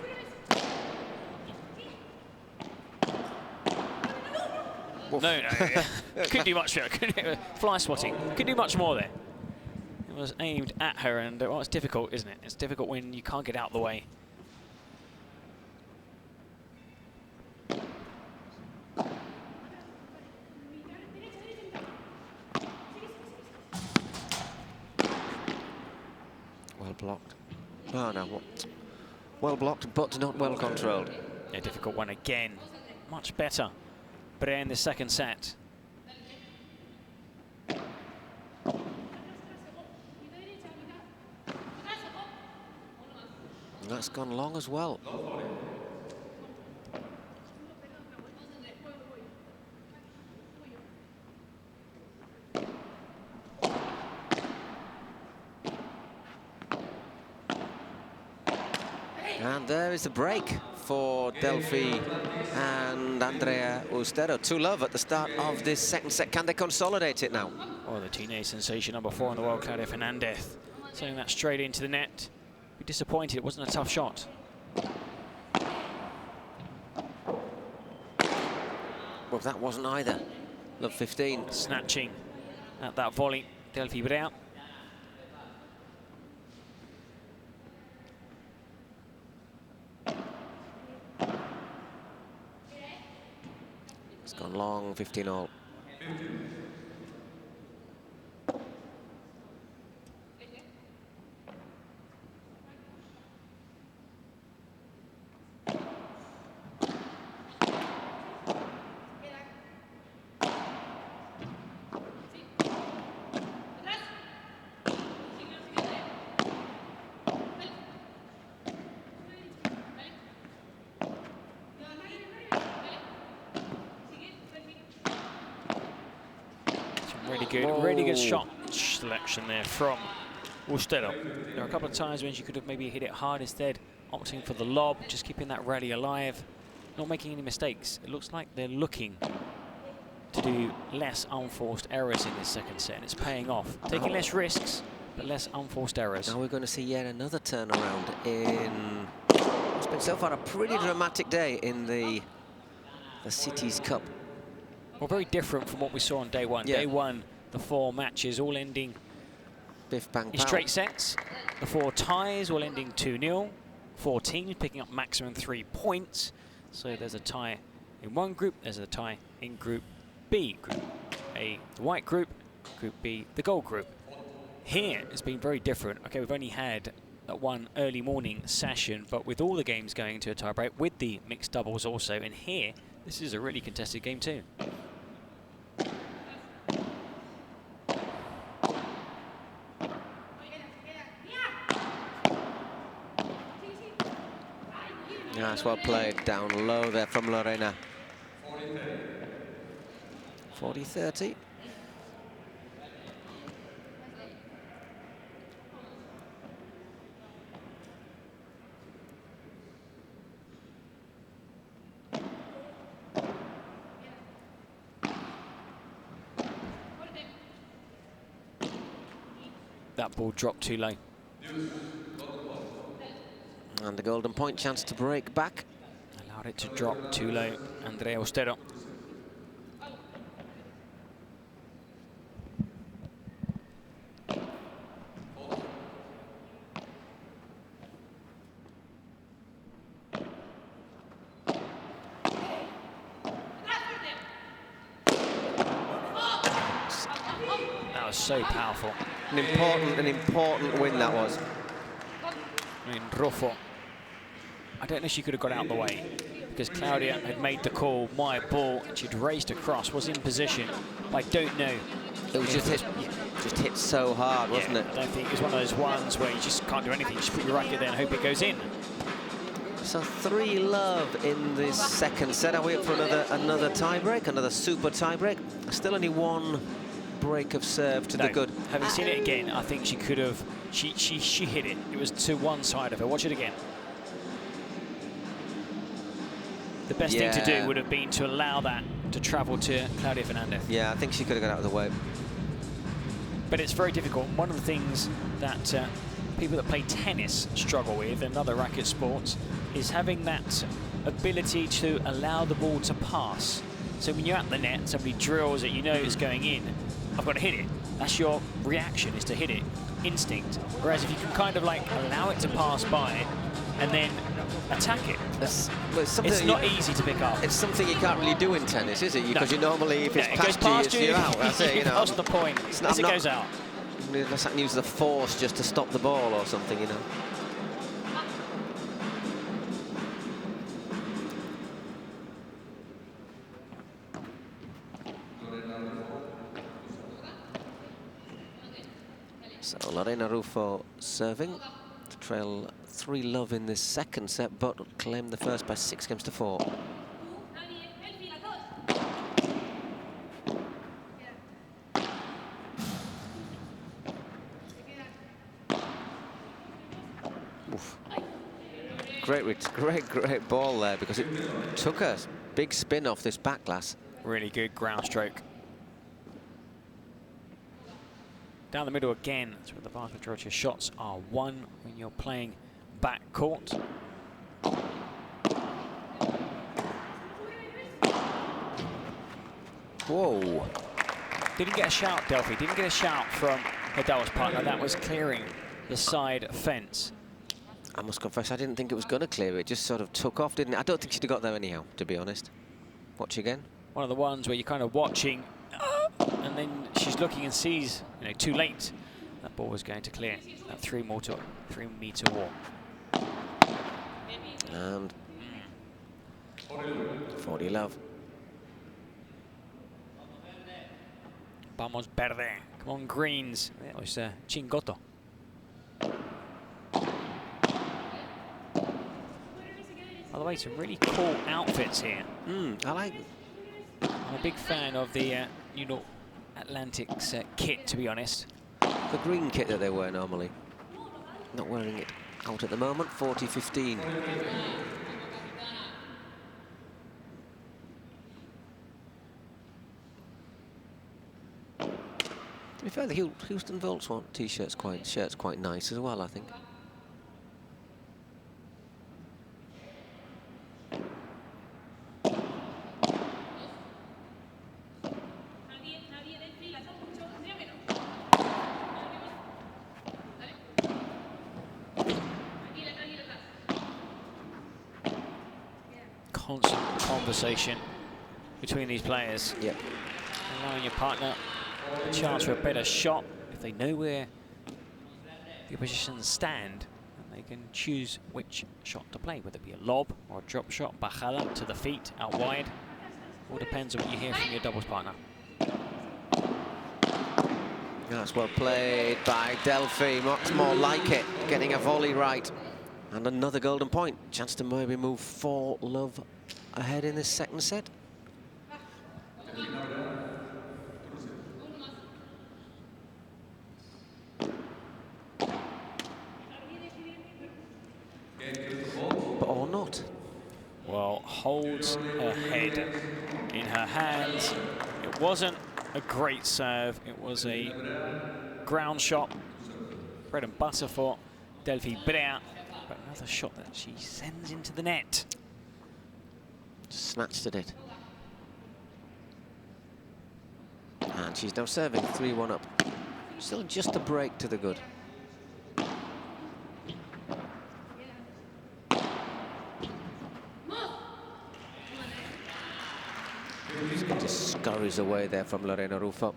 No, couldn't do much there. Fly swatting. Couldn't do much more there. It was aimed at her, and well, it's difficult, isn't it? It's difficult when you can't get out of the way. Well blocked. Oh no, what? Well blocked, but not well controlled. A difficult one again. Much better. But in the second set. And that's gone long as well. And there is the break for Delphi and Andrea Ustero. 2-love at the start of this second set. Can they consolidate it now? Oh, the teenage sensation number 4 in the world, Claudia Fernandez. Sending that straight into the net. Be disappointed, it wasn't a tough shot. Well, that wasn't either. Love 15. Snatching at that volley. Delphi Breau. It's gone long, 15-all. Really good shot selection there from Ustero. There are a couple of times when she could have maybe hit it hard instead, opting for the lob, just keeping that rally alive, not making any mistakes. It looks like they're looking to do less unforced errors in this second set, and it's paying off. Taking less risks, but less unforced errors. Now we're going to see yet another turnaround in... It's been so far a pretty dramatic day in the Cities Cup. Well, very different from what we saw on day one. Yeah. Day one, the 4 matches all ending Biff bang in pow. straight sets. The 4 ties all ending 2-0. 4 teams picking up maximum 3 points. So there's a tie in one group, there's a tie in Group B. Group A, the white group. Group B, the gold group. Here, it's been very different. Okay, we've only had that one early morning session, but with all the games going to a tiebreak, with the mixed doubles also, and here, this is a really contested game too. Yeah, it's well played down low there from Lorena. 40-30. That ball dropped too low. And the golden point chance to break back. Allowed it to drop too low. Andrea Ustero. That was so powerful. An important win that was. I mean, Ruffo, I don't know if she could have got out of the way because Claudia had made the call, my ball, and she'd raced across, was in position. But I don't know. It was just hit so hard, wasn't it? I don't think it was one of those ones where you just can't do anything. Just put your racket there and hope it goes in. So 3-love in this second set. Are we up for another tie-break, another super tie-break? Still only one break of serve to the good. Having seen it again, I think she could have. She hit it. It was to one side of her. Watch it again. The best thing to do would have been to allow that to travel to Claudia Fernandez. Yeah, I think she could have got out of the way. But it's very difficult. One of the things that people that play tennis struggle with and other racket sports is having that ability to allow the ball to pass. So when you're at the net, somebody drills it, you know it's going in. I've got to hit it. That's your reaction, is to hit it. Instinct. Whereas if you can kind of like allow it to pass by and then attack it, it's not easy to pick up. It's something you can't really do in tennis, is it? Because you normally, if it's it goes past you, you're out. That's it, you know. Past the point, as it goes out. Unless I can use the force just to stop the ball or something, you know. So Lorena Rufo serving to trail 3-love in this second set, but claim the first by 6-4. Oof. Great ball there, because it took a big spin off this back glass. Really good ground stroke. Down the middle again, that's where the vast majority of shots are won when you're playing back court. Whoa. Didn't get a shout, Delphi. Didn't get a shout from her doubles partner. That was clearing the side fence. I must confess, I didn't think it was going to clear. It just sort of took off, didn't it? I don't think she'd have got there anyhow, to be honest. Watch again. One of the ones where you're kind of watching, and then she's looking and sees, you know, too late. That ball was going to clear. That 3-meter wall. And 40-love. Vamos verde. Come on, greens. That was Chingoto. By the way, some really cool outfits here. I like. I'm a big fan of the New York Atlantic's kit, to be honest. The green kit that they wear normally. Not wearing it out at the moment. 40-15. To be fair, the Houston Volts want shirts quite nice as well, I think. Constant conversation between these players. Yep. Allowing your partner a chance for a better shot if they know where the oppositions stand, and they can choose which shot to play, whether it be a lob or a drop shot, bajada to the feet, out wide. All depends on what you hear from your doubles partner. That's well played by Delphi. Much more like it. Getting a volley right. And another golden point. Chance to maybe move 4-love ahead in this second set. But or not. Well, holds her head in her hands. It wasn't a great serve. It was a ground shot. Bread and butter for Delphi Brea. But another shot that she sends into the net. Snatched at it. And she's now serving 3-1 up. Still just a break to the good. Just scurries away there from Lorena Rufo.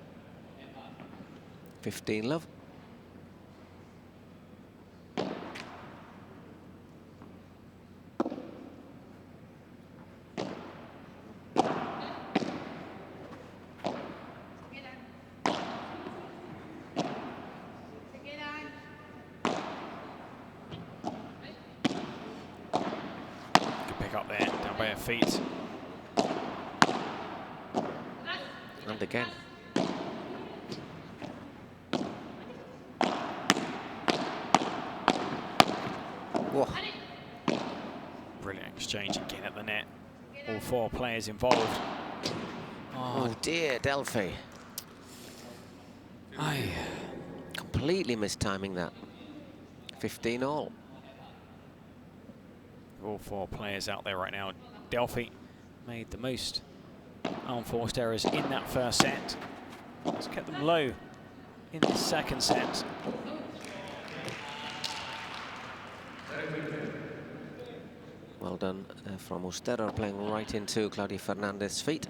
15-love. Feet. And again. Whoa. Brilliant exchange again at the net. All 4 players involved. Oh dear, Delphi. Completely mistiming that. 15 all. All 4 players out there right now. Delphi made the most unforced errors in that first set. It's kept them low in the second set. Well done from Ustero, playing right into Claudia Fernandez's feet.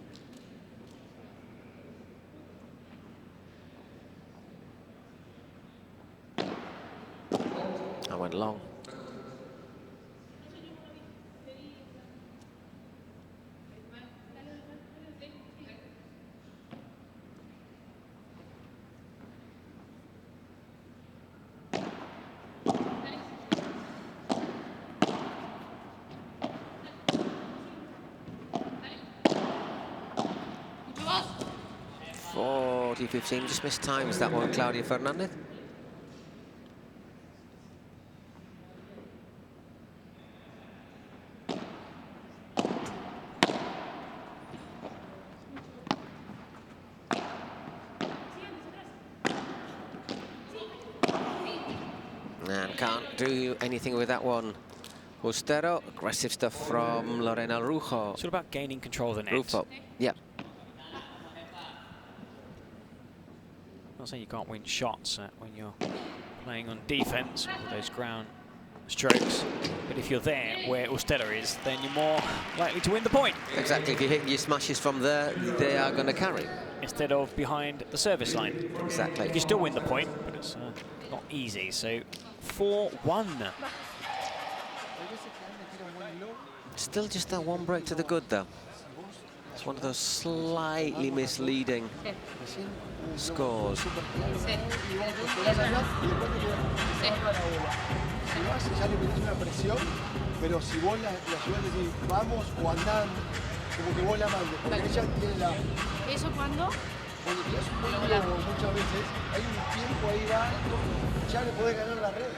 I went long. T15 just missed times that one, Claudia Fernandez. And can't do anything with that one. Ustero, aggressive stuff from Lorena Rujo. It's all about gaining control of the net. Rufo, yeah. I'm not saying you can't win shots when you're playing on defense with those ground strokes, but if you're there where Ustero is, then you're more likely to win the point. Exactly, if you hit your smashes from there, they are going to carry. Instead of behind the service line. Exactly. You can still win the point, but it's not easy. So 4-1. Still just that one break to the good, though. It's one of those slightly misleading scores. Si vas, ya le metes una presión, pero si vos la ayudas a decir vamos o andando, como que vos la mandes, porque ella tiene la... ¿Eso cuándo? Cuando tiras un buen globo muchas veces, hay un tiempo ahí va, ya le podés ganar la red.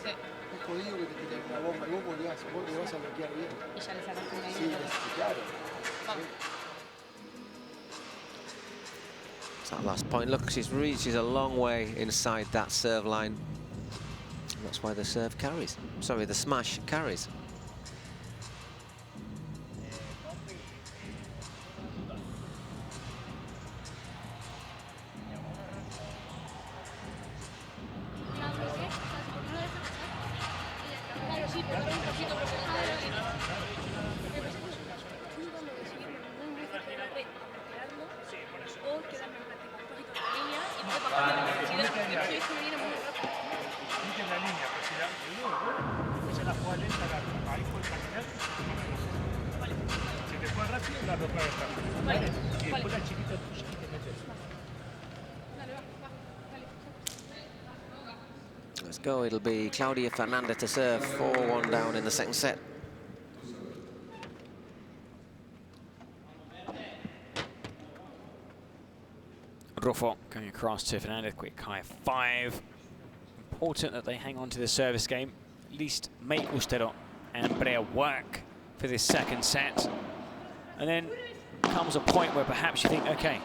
Sí. Es jodido que te tiren una bomba, y vos le vas a bloquear bien. Y ya le sacaste una Sí, claro. Vamos. That last point, look, she's a long way inside that serve line. That's why the serve carries. Sorry, the smash carries. Let's go, it'll be Claudia Fernandez to serve, 4-1 down in the second set. Rufo going across to Fernandez, quick high 5. Important that they hang on to the service game, at least make Ustero and Brea work for this second set. And then comes a point where perhaps you think, okay,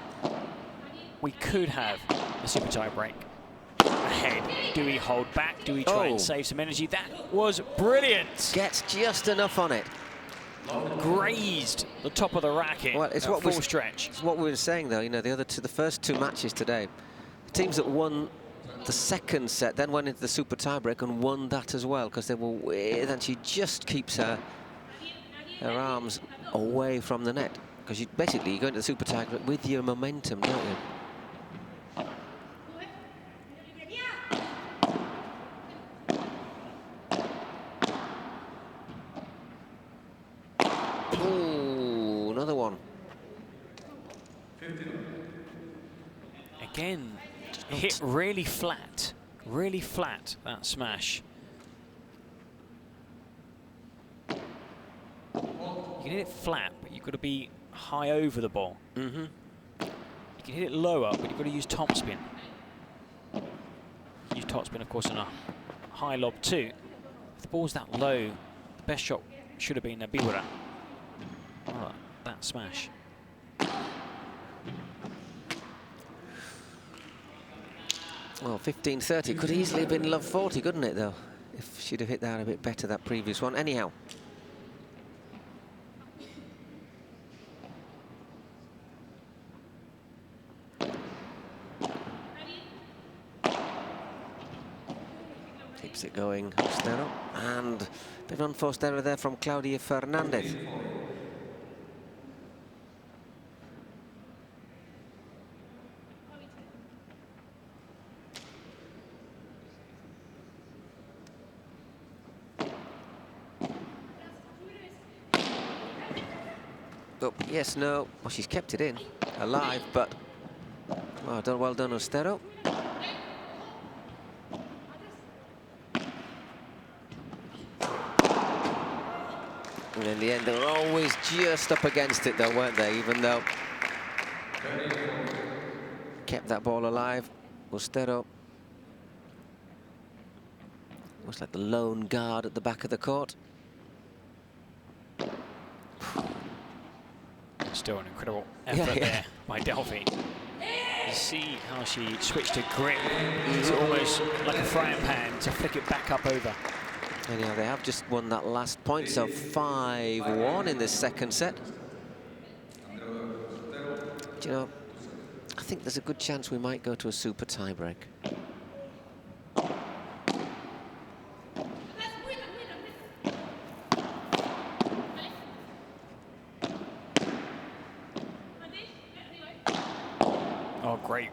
we could have a super tie break ahead. Do we hold back? Do we try and save some energy? That was brilliant. Gets just enough on it. Grazed the top of the racket. Well, it's what full stretch. It's what we were saying, though. You know, the first 2 matches today, the teams that won the second set then went into the super tiebreak and won that as well, because they were with, and she just keeps her arms away from the net, because you go into the super tiebreak with your momentum, don't you? Ooh, another one. Again, hit really flat, that smash. You can hit it flat, but you've got to be high over the ball. Mm-hmm. You can hit it lower, but you've got to use topspin. Use topspin, of course, on a high lob too. If the ball's that low, the best shot should have been a Biwara. Oh, that smash. Well, 15-30 could easily have been love 40, couldn't it, though? should have hit that a bit better, that previous one. Anyhow. Keeps it going, Ostero. And a bit of unforced error there from Claudia Fernandez. Oh, yes, no. Well, she's kept it in, alive, but well done, Ostero. And in the end, they were always just up against it, though, weren't they? Even though kept that ball alive, Ostero was like the lone guard at the back of the court. Still an incredible effort there by Delphi. You see how she switched her grip. It's almost like a frying pan to flick it back up over. Anyhow, they have just won that last point, so 5-1 in this second set. Do you know, I think there's a good chance we might go to a super tiebreak. Oh, great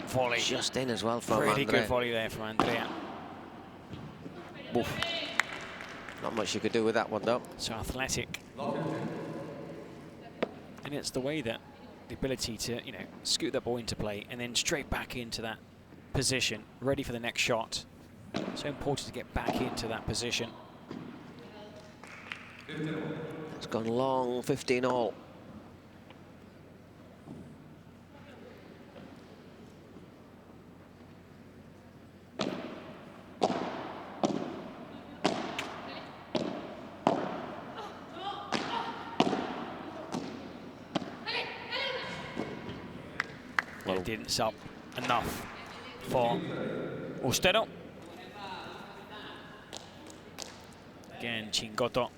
volley. Just in as well from Pretty Andrea. good volley there from Andrea. Oof. Not much you could do with that one, though. So athletic. And it's the way that the ability to, you know, scoot that ball into play and then straight back into that position, ready for the next shot. So important to get back into that position. It's gone long, 15 all. It didn't sub enough for Ostero. Again, Chingoto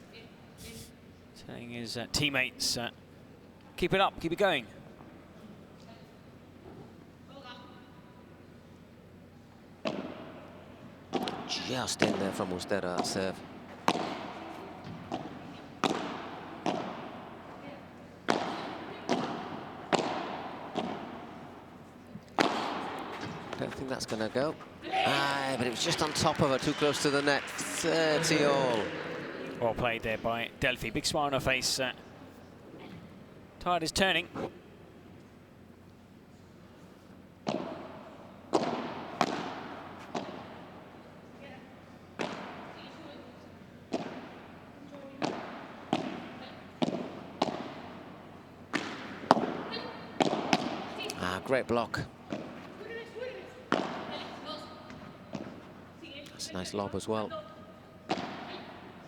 telling his teammates, keep it up, keep it going. Just in there from Ostero, that serve. Don't think that's going to go. Aye, but it was just on top of her, too close to the net. 30 all. Well played there by Delphi. Big smile on her face. Tide is turning. Great block. That's a nice lob as well.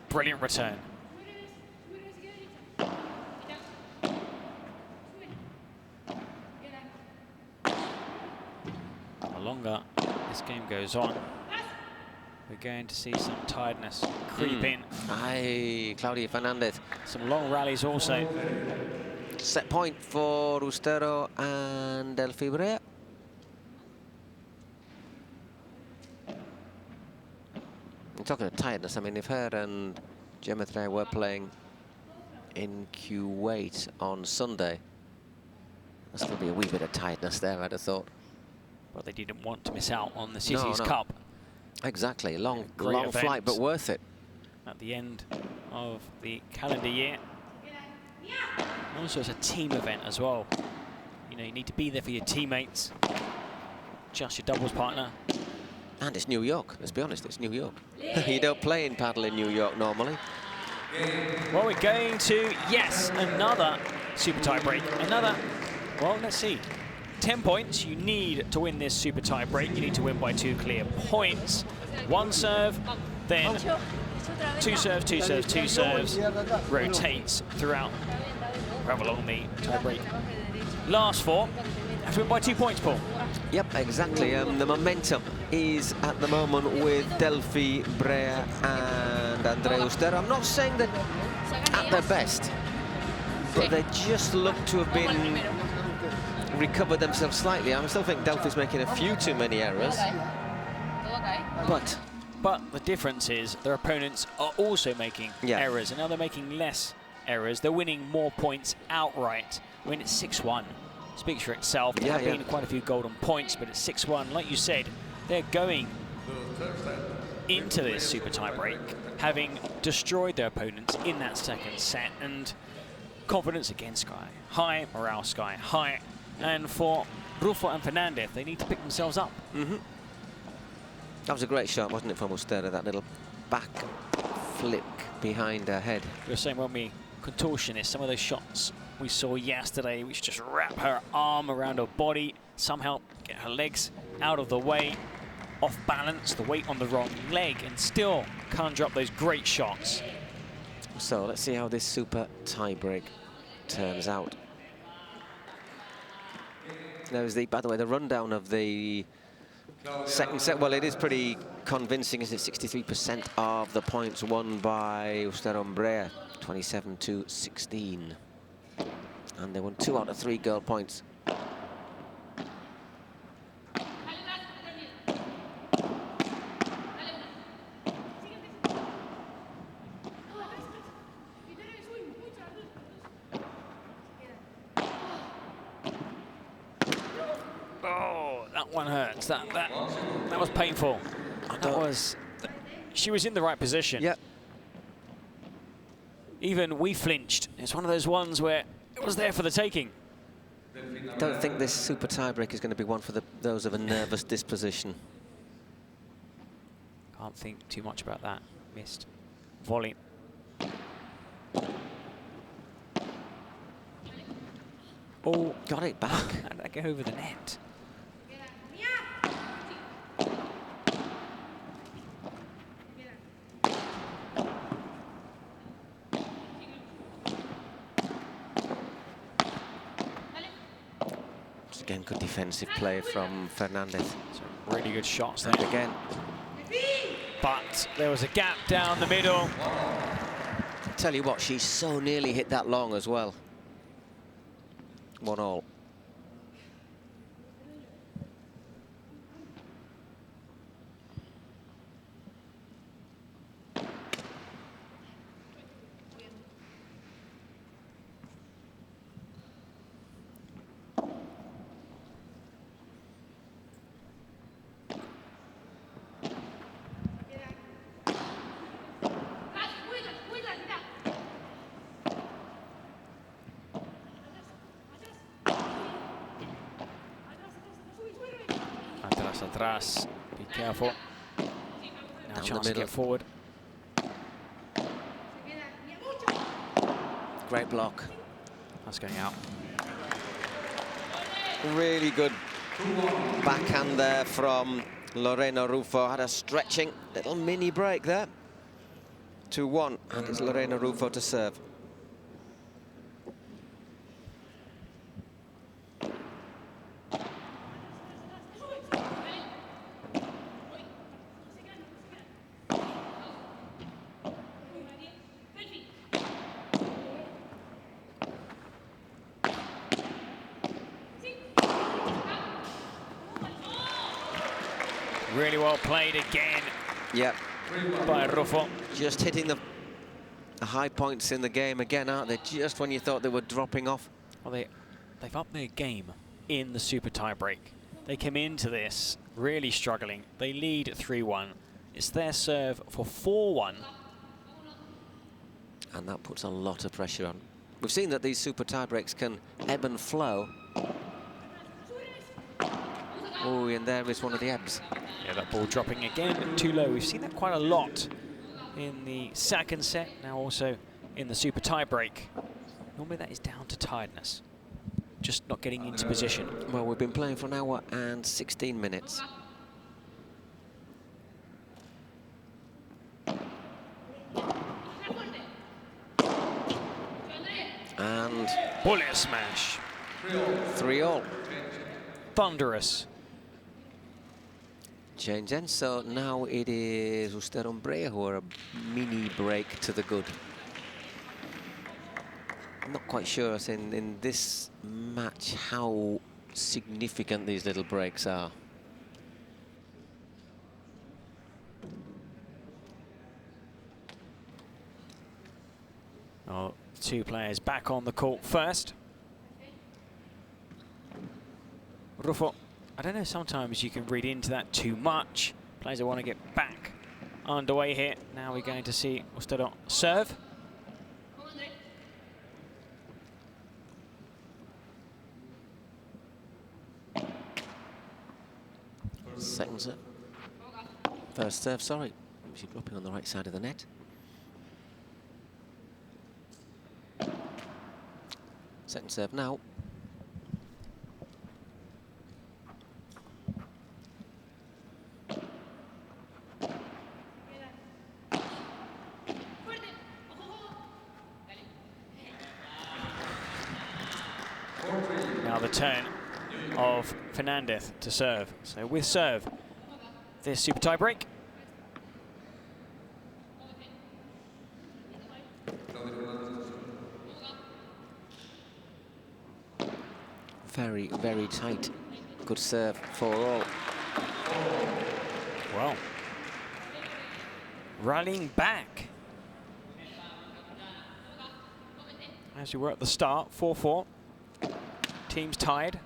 Brilliant return. The longer this game goes on, we're going to see some tiredness creep in. Aye, Claudia Fernandez. Some long rallies also. Set point for Ostero and Delphi Brea. I'm talking of tiredness. I mean, if her and Geometry were playing in Kuwait on Sunday, there's going to be a wee bit of tiredness there, I'd have thought. But they didn't want to miss out on the Cities Cup. Exactly, long event flight, but worth it. At the end of the calendar year. And also, it's a team event as well. You know, you need to be there for your teammates, just your doubles partner. And it's New York, let's be honest, it's New York. You don't play in paddle in New York normally. Well, we're going to, yes, another super tie break. Another, well, let's see. 10 points, you need to win this super tie break. You need to win by 2 clear points. 1 serve, then 2 serves, 2 serves, 2 serves. Rotates throughout, however long the tie break lasts for. Have to win by 2 points, Paul. Yep, exactly. The momentum is at the moment with Delphi, Brea and Andrea Austero. I'm not saying that at their best, but they just look to have been recovered themselves slightly. I still think Delphi's making a few too many errors. But the difference is their opponents are also making errors, and now they're making less errors. They're winning more points outright. I mean, it's 6-1. Speaks for itself. There have been quite a few golden points, but it's 6-1. Like you said, they're going into this super tiebreak, having destroyed their opponents in that second set, and confidence again sky high, morale sky high, and for Rufo and Fernandez, they need to pick themselves up. That was a great shot, wasn't it, from Austero, that little back flick behind her head. We were saying when we contortionist, some of those shots we saw yesterday, which just wrap her arm around her body, somehow get her legs out of the way, off balance, the weight on the wrong leg, and still conjure up those great shots. So let's see how this super tiebreak turns out. There's the, by the way, the rundown of the second set. Well, it is pretty convincing, isn't it? 63% of the points won by Austero and Brea, 27-16. And they won 2 out of 3 girl points. Oh, that one hurts. That was painful. That was. She was in the right position. Yep. Even we flinched. It's one of those ones where it was there for the taking. I don't think this super tiebreak is going to be one for those of a nervous disposition. Can't think too much about that. Missed volley. Oh, got it back. How did that go over the net? Again, good defensive play from Fernandez. Some really good shots there. And again. But there was a gap down the middle. Tell you what, she so nearly hit that long as well. 1-1. Atrás. Be careful. Now a chance to get forward. Great block. That's going out. Really good backhand there from Lorena Rufo. Had a stretching little mini break there. 2-1, and it's Lorena Rufo to serve. Really well played again. Yep. By Rufo. Just hitting the high points in the game again, aren't they? Just when you thought they were dropping off. Well, they've upped their game in the super tiebreak. They came into this really struggling. They lead 3-1. It's their serve for 4-1. And that puts a lot of pressure on. We've seen that these super tiebreaks can ebb and flow. Oh, and there is one of the ebbs. Yeah, that ball dropping again too low. We've seen that quite a lot in the second set, now also in the super tiebreak. Normally that is down to tiredness, just not getting into position. Well, we've been playing for an hour and 16 minutes. And bullet smash. 3-3. Thunderous. change then. So now it is Uster Umbrea who are a mini break to the good. I'm not quite sure in this match how significant these little breaks are. Oh, two players back on the court first. Rufo, I don't know, sometimes you can read into that too much. Players that want to get back underway here. Now we're going to see Ustero serve. Second serve. First serve, sorry. She's dropping on the right side of the net. Second serve now. Now the turn of Fernandez to serve. So with serve, this super tie break. Very, very tight. Good serve for all. Well, rallying back. As we were at the start, 4-4. Teams tied.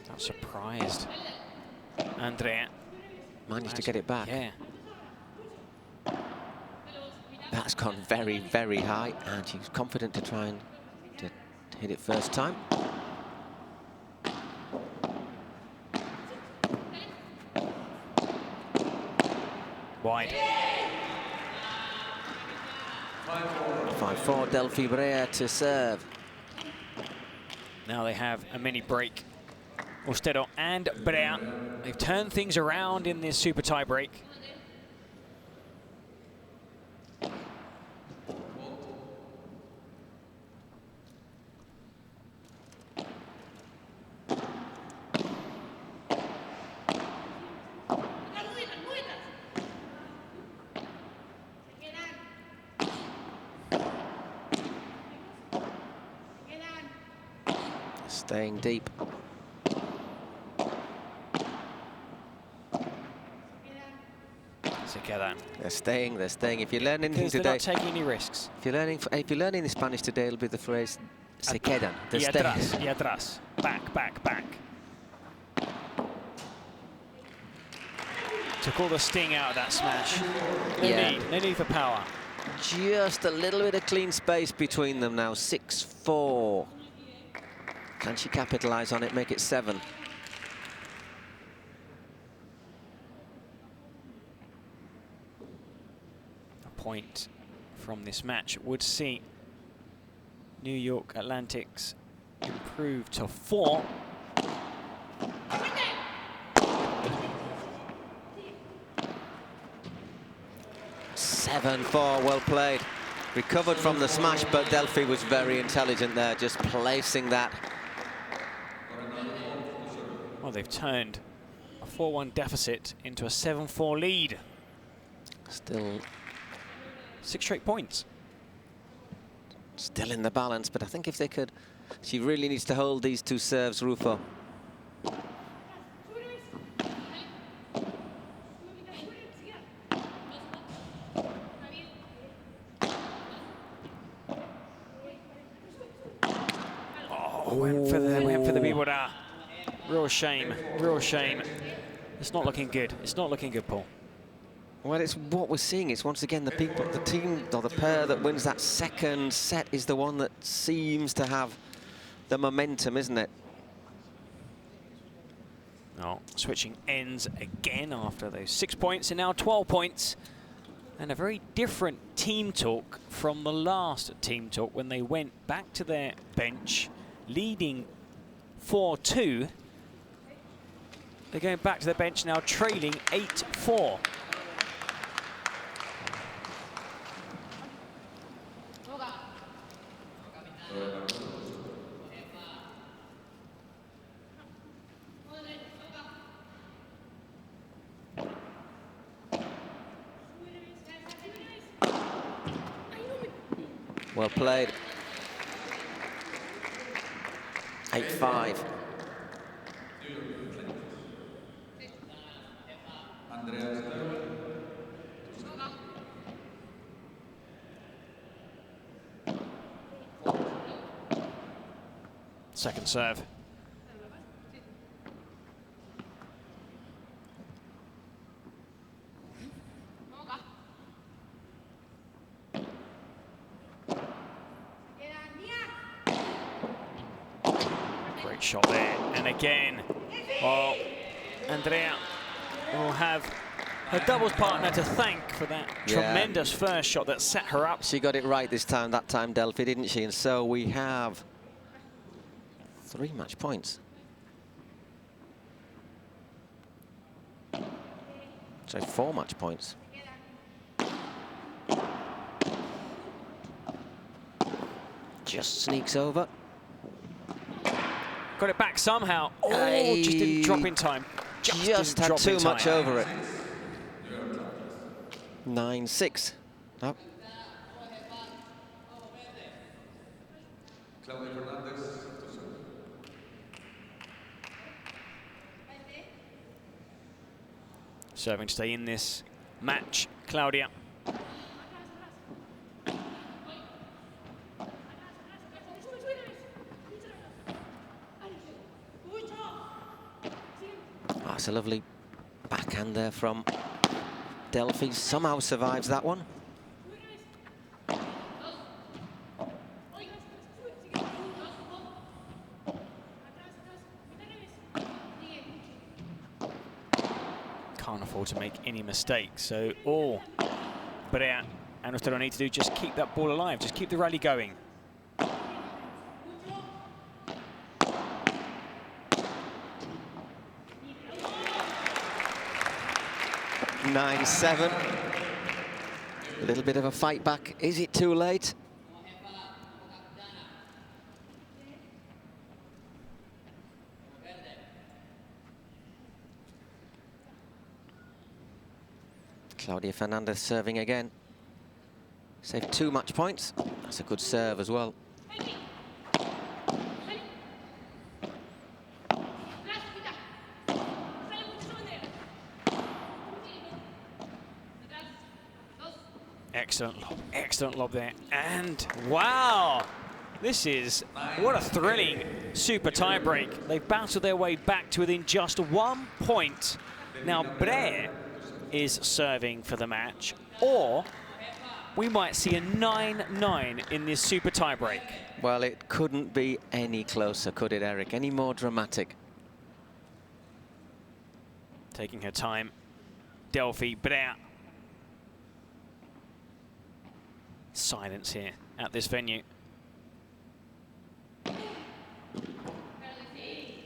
Not surprised. Andrea Managed to get it back. Yeah. That's gone very, very high, and she's confident to try and to hit it first time. Wide. 5-4, Delphi Brea to serve. Now they have a mini break. Ustero and Brea. They've turned things around in this super tie break. Staying deep. They're staying. If you learn anything They're today, not taking any risks. if you're learning the Spanish today, it'll be the phrase "se quedan." They Y stay. atrás, y atrás. Back, back, back. Took all the sting out of that smash. No need for power. Just a little bit of clean space between them now. 6-4. Can she capitalize on it, make it 7? A point from this match would see New York Atlantics improve to 4. Well played. Recovered from the smash, but Delphi was very intelligent there, just placing that. Well, they've turned a 4-1 deficit into a 7-4 lead. Still 6 straight points. Still in the balance, but I think if they could, she really needs to hold these two serves, Rufo. Oh, went for the Bibora. Real shame, real shame. It's not looking good. It's not looking good, Paul. Well, it's what we're seeing. It's once again the team or the pair that wins that second set is the one that seems to have the momentum, isn't it? Oh, switching ends again after those 6 points and now 12 points. And a very different team talk from the last team talk when they went back to their bench, leading 4-2. They're going back to their bench now, trailing 8-4. Well played. 8-5. Second serve. Great shot there, and again, well, Andrea will have her doubles partner to thank for that tremendous first shot that set her up. She got it right this time, that time, Delphi, didn't she? And so we have 3 match points. So 4 match points. Just sneaks over. Got it back somehow. Oh, just didn't drop in time. Just had too much over it. 9-6. No. Serving to stay in this match, Claudia. Oh, it's a lovely backhand there from Delphi. Somehow survives that one. Can't afford to make any mistakes, so all Brea and Ostero need to do just keep that ball alive, just keep the rally going. 9-7. A little bit of a fight back. Is it too late? Claudia Fernandez serving again. Saved 2 match points. That's a good serve as well. Excellent lob there. And wow, this is, what a thrilling super tiebreak. They've battled their way back to within just 1 point. Now Brea is serving for the match, or we might see a 9-9 in this super tiebreak. Well, it couldn't be any closer, could it, Eric? Any more dramatic? Taking her time, Delphi, Brea. Silence here at this venue.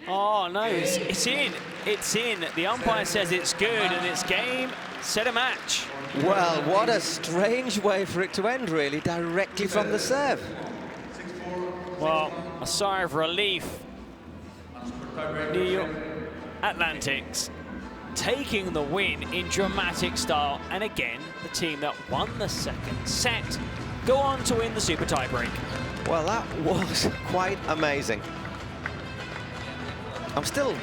Oh no, it's in. It's in. The umpire says it's good and it's game, set a match. Well, what a strange way for it to end, really, directly from the serve. Well, a sigh of relief. New York Atlantics taking the win in dramatic style, and again, the team that won the second set go on to win the super tiebreak. Well, that was quite amazing. I'm still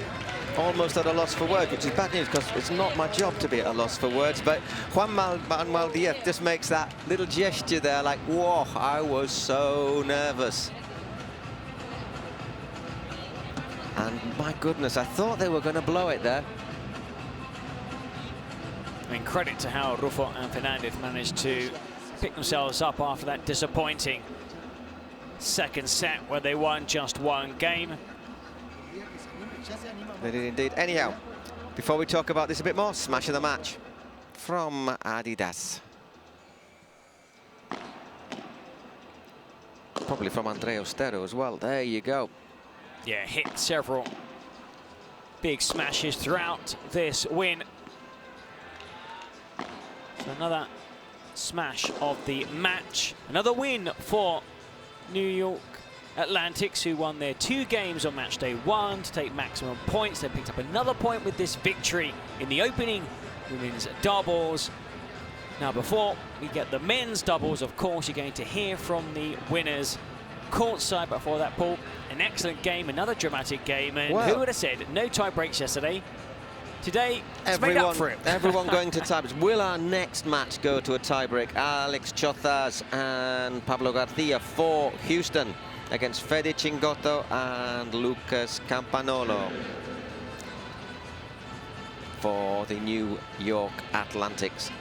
almost at a loss for words, which is bad news because it's not my job to be at a loss for words, but Juan Manuel Diaz just makes that little gesture there like, whoa, I was so nervous. And my goodness, I thought they were going to blow it there. I mean, credit to how Rufo and Fernandez managed to pick themselves up after that disappointing second set where they won just 1 game. They did indeed. Anyhow, before we talk about this a bit more, smash of the match from Adidas. Probably from Andrea Ostero as well. There you go. Yeah, hit several big smashes throughout this win. So another smash of the match. Another win for New York Atlantics, who won their 2 games on match day 1 to take maximum points. They picked up another point with this victory in the opening women's doubles. Now, before we get the men's doubles, of course, you're going to hear from the winners courtside. Before that, Paul, an excellent game, another dramatic game, and who would have said no tie breaks yesterday? Today, it's made up for it. Everyone going to tie breaks. Will our next match go to a tie break? Alex Chozas and Pablo Garcia for Houston against Fede Cingotto and Lucas Campanolo for the New York Atlantics.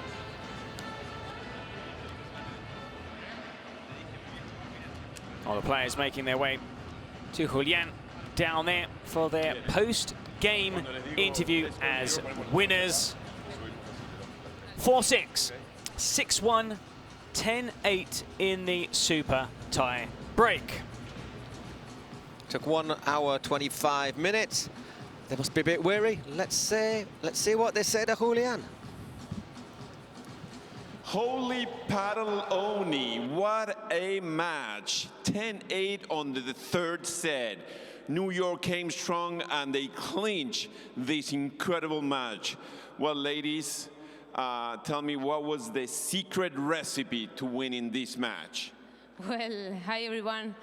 All the players making their way to Julian down there for their post-game interview as winners. 4-6, 6-1, 10-8 in the super tie break. Took 1 hour 25 minutes. They must be a bit weary. Let's see what they say to Julian. Holy Padel Oni, what a match. 10-8 on the third set. New York came strong and they clinched this incredible match. Well, ladies, tell me, what was the secret recipe to winning this match? Well, hi everyone.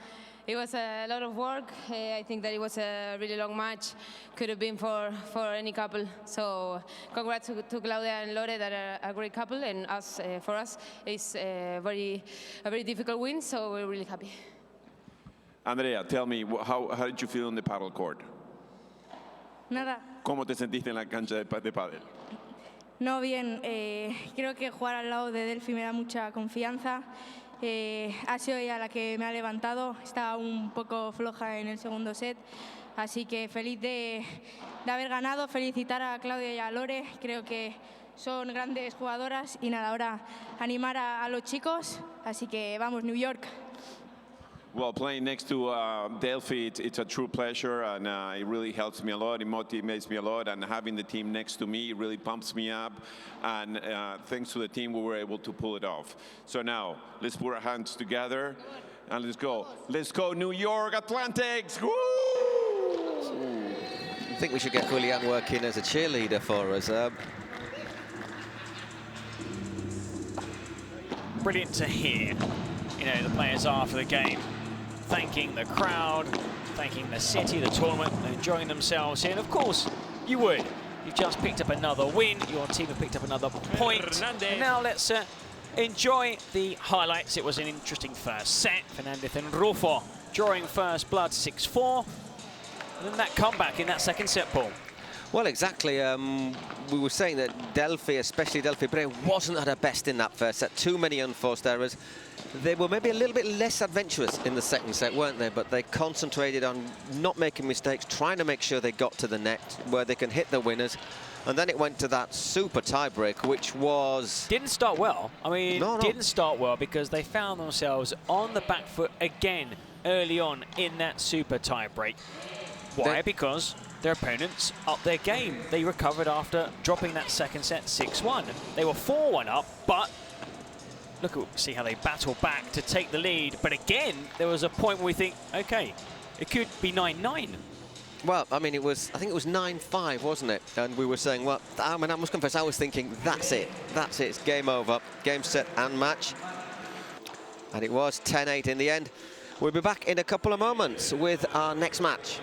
It was a lot of work. I think that it was a really long match. Could have been for any couple. So congrats to Claudia and Lore, that are a great couple, and us, for us, it's a very difficult win. So we're really happy. Andrea, tell me, how did you feel on the paddle court? Nada. ¿Cómo te sentiste en la cancha de pádel? No, bien. Creo que jugar al lado de Delphi me da mucha confianza. Ha sido ella la que me ha levantado. Estaba un poco floja en el segundo set. Así que feliz de haber ganado. Felicitar a Claudia y a Lore. Creo que son grandes jugadoras. Y nada, ahora animar a los chicos. Así que vamos, New York. Well, playing next to Delphi, it's a true pleasure, and it really helps me a lot. It motivates me a lot, and having the team next to me really pumps me up. And thanks to the team, we were able to pull it off. So now, let's put our hands together, and let's go. Let's go, New York Atlantics! Woo! I think we should get Julian working as a cheerleader for us. Brilliant to hear, you know, the players after the game, thanking the crowd, thanking the city, the tournament, enjoying themselves here. And of course, you would. You've just picked up another win. Your team have picked up another point. And now let's enjoy the highlights. It was an interesting first set. Fernandez and Rufo drawing first blood 6-4. And then that comeback in that second set, Paul. Well, exactly. We were saying that Delphi, especially Delphi Bray, wasn't at her best in that first set. Too many unforced errors. They were maybe a little bit less adventurous in the second set, weren't they? But they concentrated on not making mistakes, trying to make sure they got to the net where they can hit the winners. And then it went to that super tiebreak, which was... Didn't start well. I mean, didn't start well because they found themselves on the back foot again early on in that super tiebreak. Why? Because their opponents upped their game. They recovered after dropping that second set 6-1. They were 4-1 up, but see how they battle back to take the lead. But again, there was a point where we think, okay, it could be 9-9. Well, I mean, I think it was 9-5, wasn't it? And we were saying, well, I mean, I must confess, I was thinking, that's it, it's game over, game, set, and match. And it was 10-8 in the end. We'll be back in a couple of moments with our next match.